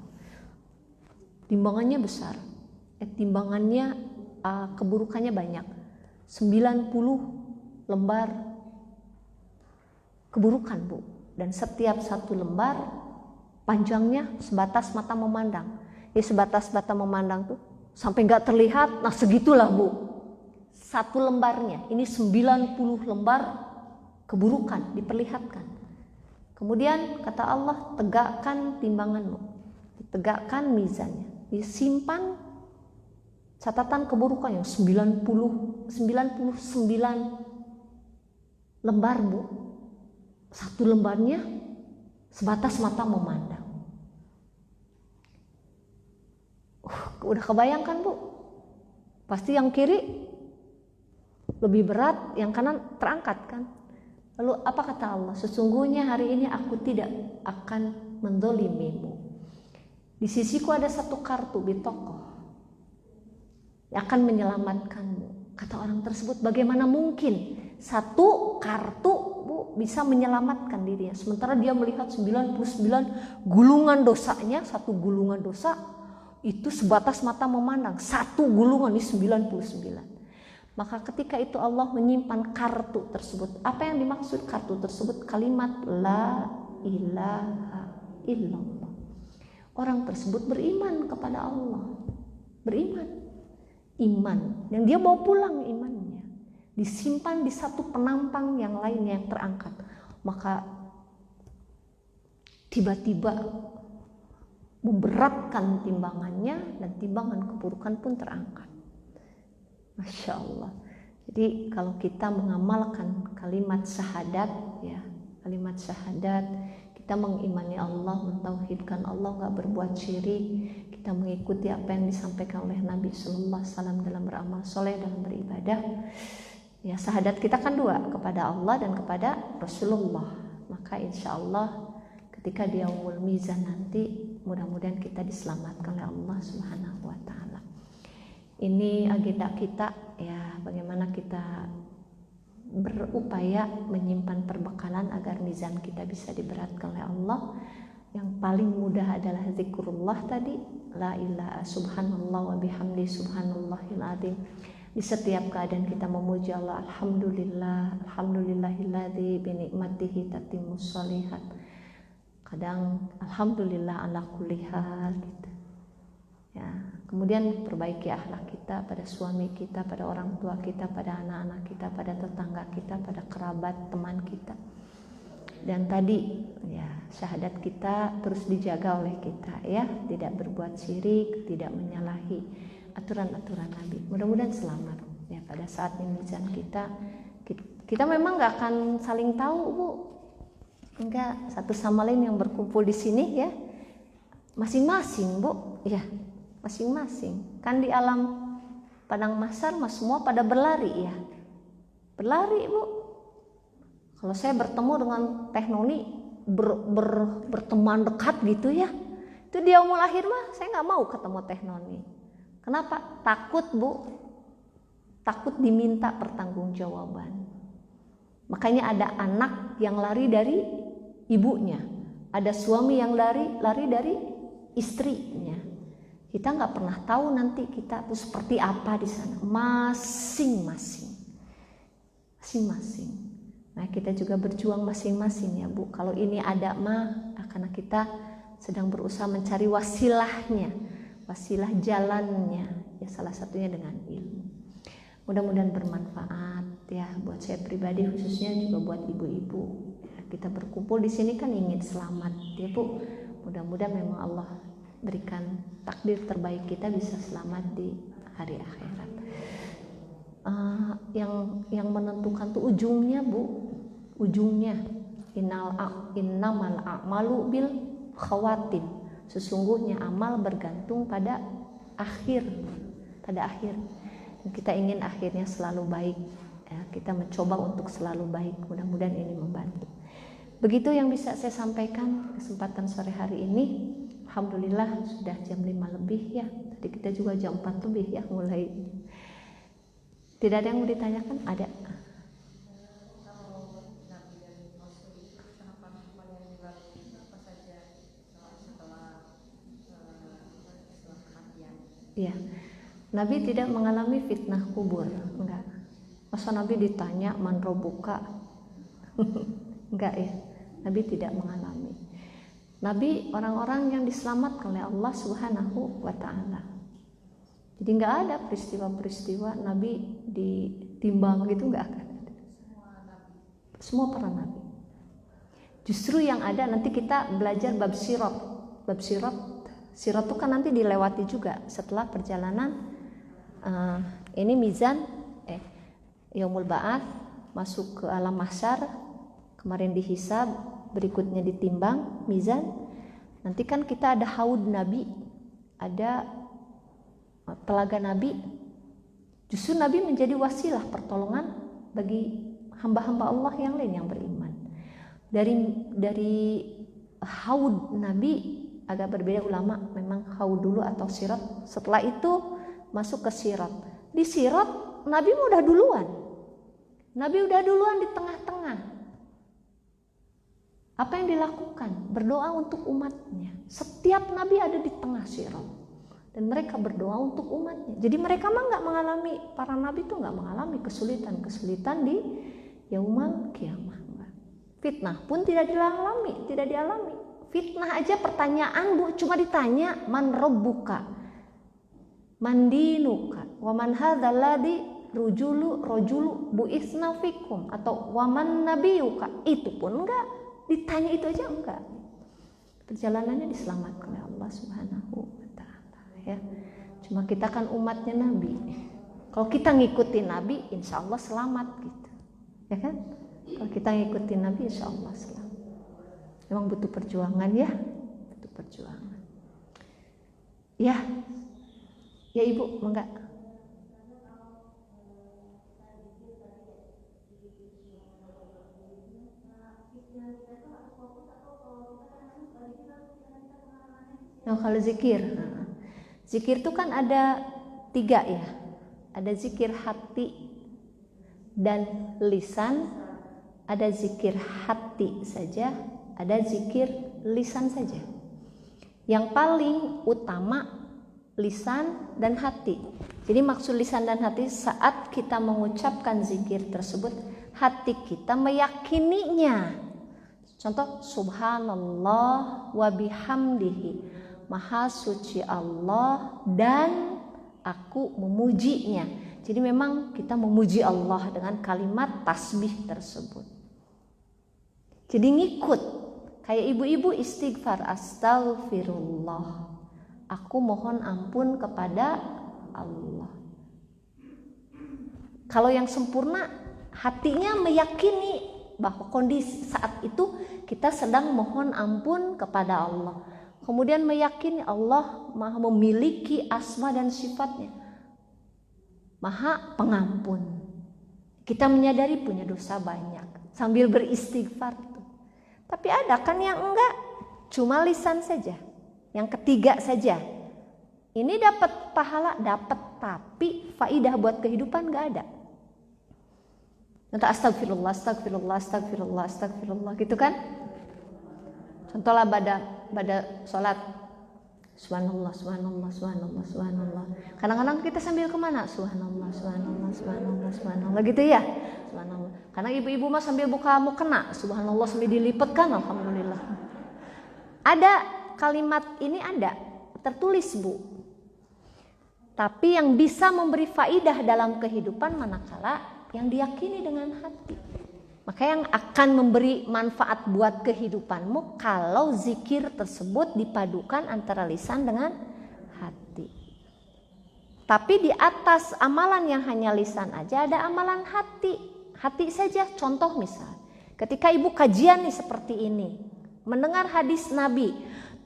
Timbangannya besar. Timbangannya keburukannya banyak. 90 lembar keburukan Bu, dan setiap satu lembar panjangnya sebatas mata memandang. Ya sebatas mata memandang tuh sampai nggak terlihat, nah segitulah Bu. Satu lembarnya, ini 90 lembar keburukan diperlihatkan. Kemudian kata Allah, tegakkan timbanganmu, tegakkan mizannya, disimpan catatan keburukan yang 99 lembar Bu. Satu lembarnya sebatas mata memandang. Udah kebayangkan Bu? Pasti yang kiri lebih berat, yang kanan terangkat kan? Lalu apa kata Allah? Sesungguhnya hari ini aku tidak akan mendolimimu. Di sisiku ada satu kartu bitokoh yang akan menyelamatkanmu. Kata orang tersebut, bagaimana mungkin satu kartu bisa menyelamatkan dirinya, sementara dia melihat 99 gulungan dosanya. Satu gulungan dosa itu sebatas mata memandang, satu gulungan ini 99. Maka ketika itu Allah menyimpan kartu tersebut. Apa yang dimaksud kartu tersebut? Kalimat la ilaha illallah. Orang tersebut beriman kepada Allah, beriman, iman yang dia bawa pulang, imannya disimpan di satu penampang yang lainnya yang terangkat. Maka tiba-tiba memberatkan timbangannya dan timbangan keburukan pun terangkat. Masya Allah. Jadi kalau kita mengamalkan kalimat syahadat, ya, kalimat syahadat, kita mengimani Allah, mentauhidkan Allah, nggak berbuat syirik, kita mengikuti apa yang disampaikan oleh Nabi Sallallahu Alaihi Wasallam dalam beramal soleh, dalam beribadah. Ya, syahadat kita kan dua, kepada Allah dan kepada Rasulullah. Maka insya Allah ketika di yaumul mizan nanti, mudah-mudahan kita diselamatkan oleh Allah Subhanahu Wa Taala. Ini agenda kita, ya, bagaimana kita berupaya menyimpan perbekalan agar mizan kita bisa diberatkan oleh Allah. Yang paling mudah adalah zikrullah tadi, la ilaha subhanallah wa bihamdi subhanallahil azim. Di setiap keadaan kita memuji Allah, alhamdulillah, alhamdulillahilladzi bi ni'matihi tatimmus shalihat. Kadang alhamdulillah ala kulli hal gitu. Ya, kemudian perbaiki akhlak kita pada suami kita, pada orang tua kita, pada anak-anak kita, pada tetangga kita, pada kerabat, teman kita. Dan tadi, ya, syahadat kita terus dijaga oleh kita, ya, tidak berbuat syirik, tidak menyalahi aturan-aturan Nabi. Mudah-mudahan selamat, ya, pada saat mizan kita memang nggak akan saling tahu, Bu. Enggak, satu sama lain yang berkumpul di sini, ya, masing-masing, Bu, ya, masing-masing. Kan di alam padang mahsyar semua pada berlari, ya, berlari, Bu. Kalau saya bertemu dengan Teh Noni, berteman dekat gitu, ya, itu di yaumul akhir saya nggak mau ketemu Teh Noni. Kenapa? Takut, Bu, takut diminta pertanggungjawaban. Makanya ada anak yang lari dari ibunya, ada suami yang lari dari istrinya. Kita nggak pernah tahu nanti kita tuh seperti apa di sana, masing-masing. Nah, kita juga berjuang masing-masing, ya, Bu. Kalau ini ada karena kita sedang berusaha mencari wasilahnya, wasilah jalannya, ya, salah satunya dengan ilmu. Mudah-mudahan bermanfaat, ya, buat saya pribadi, khususnya juga buat ibu-ibu. Ya, kita berkumpul di sini kan ingin selamat, ya, Bu. Mudah-mudahan memang Allah berikan takdir terbaik kita bisa selamat di hari akhirat. Yang menentukan tuh ujungnya, Bu, ujungnya innamal a'malu bil khawatim. Sesungguhnya amal bergantung pada akhir. Dan kita ingin akhirnya selalu baik, ya, kita mencoba untuk selalu baik. Mudah-mudahan ini membantu. Begitu yang bisa saya sampaikan kesempatan sore hari ini. Alhamdulillah sudah jam 5 lebih, ya. Tadi kita juga jam 4 lebih, ya, mulai. Tidak ada yang mau ditanyakan? Ada? Ya, Nabi tidak mengalami fitnah kubur, enggak. Masa Nabi ditanya man robuka? Enggak, ya. Nabi tidak mengalami. Nabi orang-orang yang diselamatkan oleh Allah Subhanahu wa Ta'ala. Jadi nggak ada peristiwa-peristiwa Nabi ditimbang gitu, nggak akan ada. Semua para Nabi. Justru yang ada nanti kita belajar bab sirat. Sirat itu kan nanti dilewati juga setelah perjalanan ini mizan, yaumul ba'ats, masuk ke alam mahsyar, kemarin dihisab, berikutnya ditimbang mizan. Nanti kan kita ada haud Nabi, ada telaga Nabi. Justru Nabi menjadi wasilah pertolongan bagi hamba-hamba Allah yang lain yang beriman. Dari haud Nabi agak berbeda ulama, memang haud dulu atau sirat, setelah itu masuk ke sirat. Di sirat Nabi udah duluan, Nabi udah duluan di tengah-tengah. Apa yang dilakukan? Berdoa untuk umatnya. Setiap Nabi ada di tengah sirat dan mereka berdoa untuk umatnya. Jadi mereka mah nggak mengalami, para Nabi itu nggak mengalami kesulitan di yaumal kiamah. Fitnah pun tidak dialami. Fitnah aja pertanyaan Bu, cuma ditanya man rabbuka, man dinuka, wa man hadzal ladzi rajulu bu'itsna fikum, atau wa man nabiyuka. Itu pun enggak ditanya, itu aja enggak. Perjalanannya diselamatkan oleh Allah Subhanahu wa taala ya. Cuma kita kan umatnya Nabi. Kalau kita ngikutin Nabi, insya Allah selamat gitu. Ya kan? Kalau kita ngikutin Nabi, insya Allah selamat. Memang butuh perjuangan ya, butuh perjuangan. Ya Ibu, enggak. Nah, kalau zikir itu kan ada 3 ya. Ada zikir hati dan lisan, ada zikir hati saja, ada zikir lisan saja. Yang paling utama lisan dan hati. Jadi maksud lisan dan hati, saat kita mengucapkan zikir tersebut, hati kita meyakininya. Contoh, subhanallah wa bihamdihi, maha suci Allah dan aku memujinya. Jadi memang kita memuji Allah dengan kalimat tasbih tersebut. Jadi ngikut. Kayak ibu-ibu istighfar, astaghfirullah, aku mohon ampun kepada Allah. Kalau yang sempurna, hatinya meyakini bahwa kondisi saat itu kita sedang mohon ampun kepada Allah. Kemudian meyakini Allah maha memiliki asma dan sifatnya, maha pengampun. Kita menyadari punya dosa banyak sambil beristighfar. Tapi ada kan yang enggak, cuma lisan saja, yang ketiga saja. Ini dapat pahala, dapat, tapi faidah buat kehidupan enggak ada. Minta astagfirullah, astagfirullah, astagfirullah, astagfirullah gitu kan. Contohlah pada sholat, subhanallah, subhanallah, subhanallah, subhanallah. Kadang-kadang kita sambil kemana? Subhanallah, subhanallah, subhanallah, subhanallah gitu ya. Subhanallah. Karena ibu-ibu mah sambil buka mukena, subhanallah sambil dilipatkan, alhamdulillah. Ada kalimat ini ada tertulis Bu. Tapi yang bisa memberi faidah dalam kehidupan manakala yang diyakini dengan hati. Maka yang akan memberi manfaat buat kehidupanmu kalau zikir tersebut dipadukan antara lisan dengan hati. Tapi di atas amalan yang hanya lisan aja ada amalan hati. Hati saja, contoh misal, ketika ibu kajian nih seperti ini, mendengar hadis Nabi,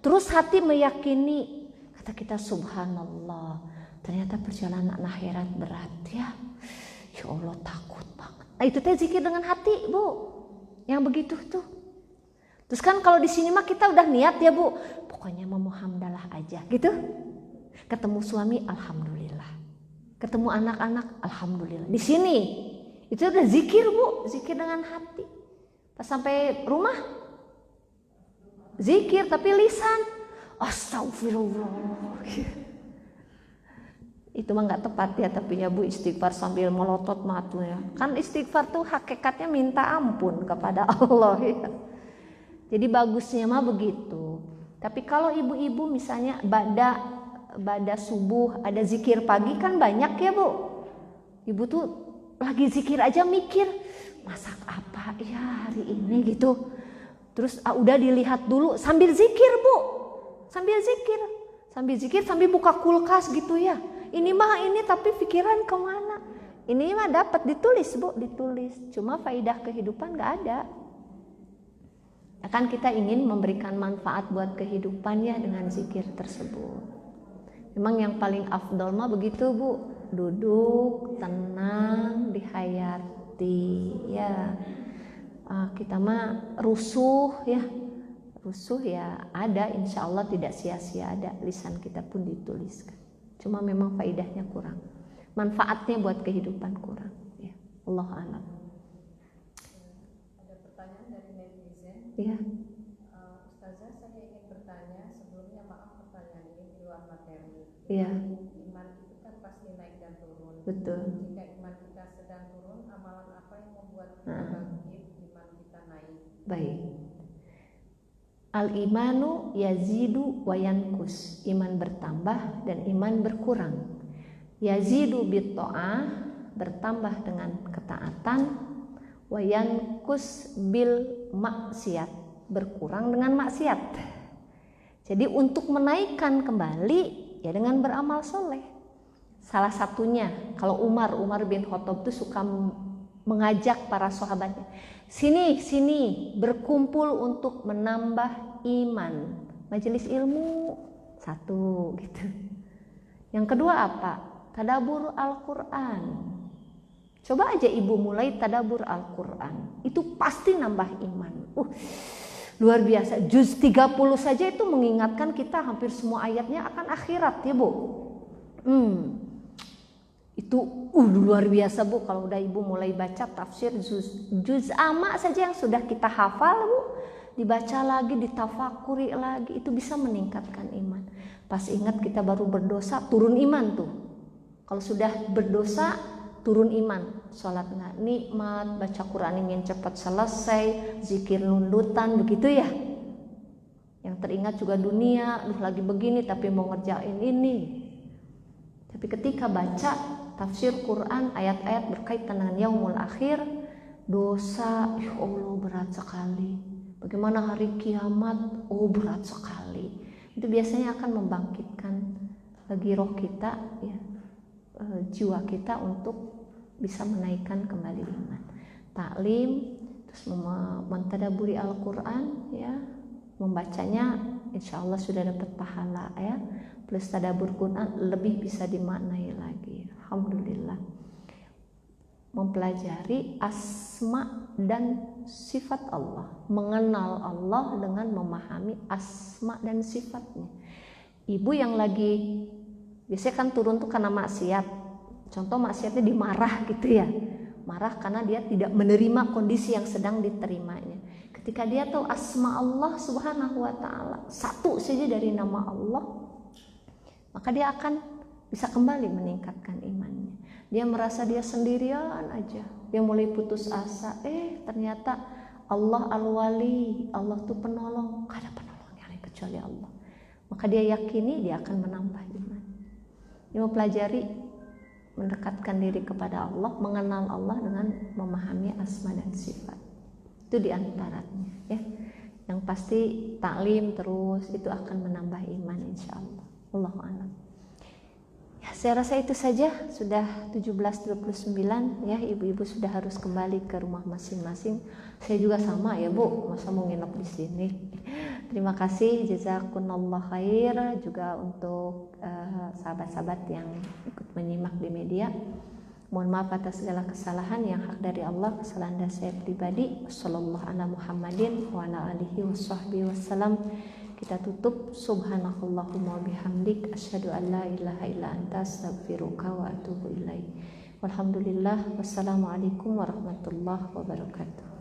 terus hati meyakini, kata kita subhanallah, ternyata perjalanan akhirat berat ya. Ya Allah, takut banget. Nah, itu teh zikir dengan hati, Bu. Yang begitu tuh. Terus kan kalau di sini mah kita udah niat ya, Bu. Pokoknya mau hamdalah aja, gitu. Ketemu suami, alhamdulillah. Ketemu anak-anak, alhamdulillah. Di sini itu udah zikir, Bu. Zikir dengan hati. Pas sampai rumah, zikir tapi lisan, astagfirullah. Itu mah nggak tepat ya, tapi ya Bu, istighfar sambil melotot matu ya. Kan istighfar tuh hakikatnya minta ampun kepada Allah ya. Jadi bagusnya mah begitu. Tapi kalau ibu-ibu misalnya bada subuh ada zikir pagi kan banyak ya Bu. Ibu tuh lagi zikir aja mikir masak apa ya hari ini gitu. Terus udah dilihat dulu sambil zikir Bu. Sambil zikir sambil buka kulkas gitu ya. Ini mah ini tapi pikiran kemana? Ini mah dapat ditulis Bu, ditulis. Cuma faidah kehidupan nggak ada. Akan kita ingin memberikan manfaat buat kehidupannya dengan zikir tersebut. Memang yang paling afdol mah begitu Bu, duduk tenang dihayati ya. Kita mah rusuh ya, rusuh ya ada, insya Allah tidak sia-sia ada, lisan kita pun dituliskan. Cuma memang faedahnya kurang, manfaatnya buat kehidupan kurang. Ya, Allah a'lam. Ada pertanyaan dari netizen. Ya. Ustazah, saya ingin bertanya, sebelumnya maaf pertanyaan ini di luar materi. Iya. Iman itu kan pasti naik dan turun. Betul. Jika iman kita sedang turun, amalan apa yang membuat kita bangkit, iman kita naik? Baik. Al-imanu yazidu wa yankus. Iman bertambah dan iman berkurang. Yazidu bit-ta'ah, bertambah dengan ketaatan. Wa yankus bil maksiat, berkurang dengan maksiat. Jadi untuk menaikkan kembali ya dengan beramal soleh. Salah satunya kalau Umar bin Khattab itu suka mengajak para sahabatnya, sini berkumpul untuk menambah iman, majelis ilmu satu gitu. Yang kedua apa? Tadabur Al-Quran. Coba aja ibu mulai tadabur Al-Quran, itu pasti nambah iman. Luar biasa, juz 30 saja itu mengingatkan kita hampir semua ayatnya akan akhirat ya Bu. Itu luar biasa Bu, kalau udah ibu mulai baca tafsir juz amma saja yang sudah kita hafal Bu, dibaca lagi, ditafakuri lagi, itu bisa meningkatkan iman. Pas ingat kita baru berdosa, turun iman tuh. Kalau sudah berdosa, turun iman. Sholat nggak nikmat, baca Quran ingin cepat selesai, zikir lundutan, begitu ya. Yang teringat juga dunia, lagi begini tapi mau ngerjain ini. Tapi ketika baca tafsir Quran, ayat-ayat berkaitan dengan yaumul akhir, dosa, ya Allah berat sekali. Bagaimana hari kiamat, berat sekali. Itu biasanya akan membangkitkan bagi roh kita, ya, jiwa kita untuk bisa menaikkan kembali iman. Taklim, terus mentadaburi Al-Quran, ya, membacanya, insya Allah sudah dapat pahala ya. Plus tadabur Quran lebih bisa dimaknai lagi. Alhamdulillah. Mempelajari asma dan sifat Allah, mengenal Allah dengan memahami asma dan sifatnya. Ibu yang lagi biasanya kan turun tuh karena maksiat. Contoh maksiatnya dimarah gitu ya. Marah karena dia tidak menerima kondisi yang sedang diterimanya. Ketika dia tahu asma Allah Subhanahu wa taala, satu saja dari nama Allah, maka dia akan bisa kembali meningkatkan imannya. Dia merasa dia sendirian aja, dia mulai putus asa. Ternyata Allah Al-Wali, Allah tuh penolong, gak ada penolong yang lain kecuali Allah. Maka dia yakini dia akan menambah iman. Dia mempelajari, mendekatkan diri kepada Allah, mengenal Allah dengan memahami asma dan sifat. Itu diantaranya ya. Yang pasti taklim terus itu akan menambah iman insya Allah. Allahu a'lam. Ya, saya rasa itu saja, sudah 17.29 ya, ibu-ibu sudah harus kembali ke rumah masing-masing. Saya juga sama ya Bu, masa mau nginep di sini. Terima kasih, jazakumullah khair juga untuk sahabat-sahabat yang ikut menyimak di media. Mohon maaf atas segala kesalahan, yang hak dari Allah, kesalahan dari saya pribadi. Wassallallahu ala Muhammadin wa ala alihi washabbihi wassalam. Kita tutup, subhanakallahumma bihamdik, asyhadu an la ilaha illa anta, astaghfiruka wa atubu ilaik. Walhamdulillah, wassalamualaikum warahmatullahi wabarakatuh.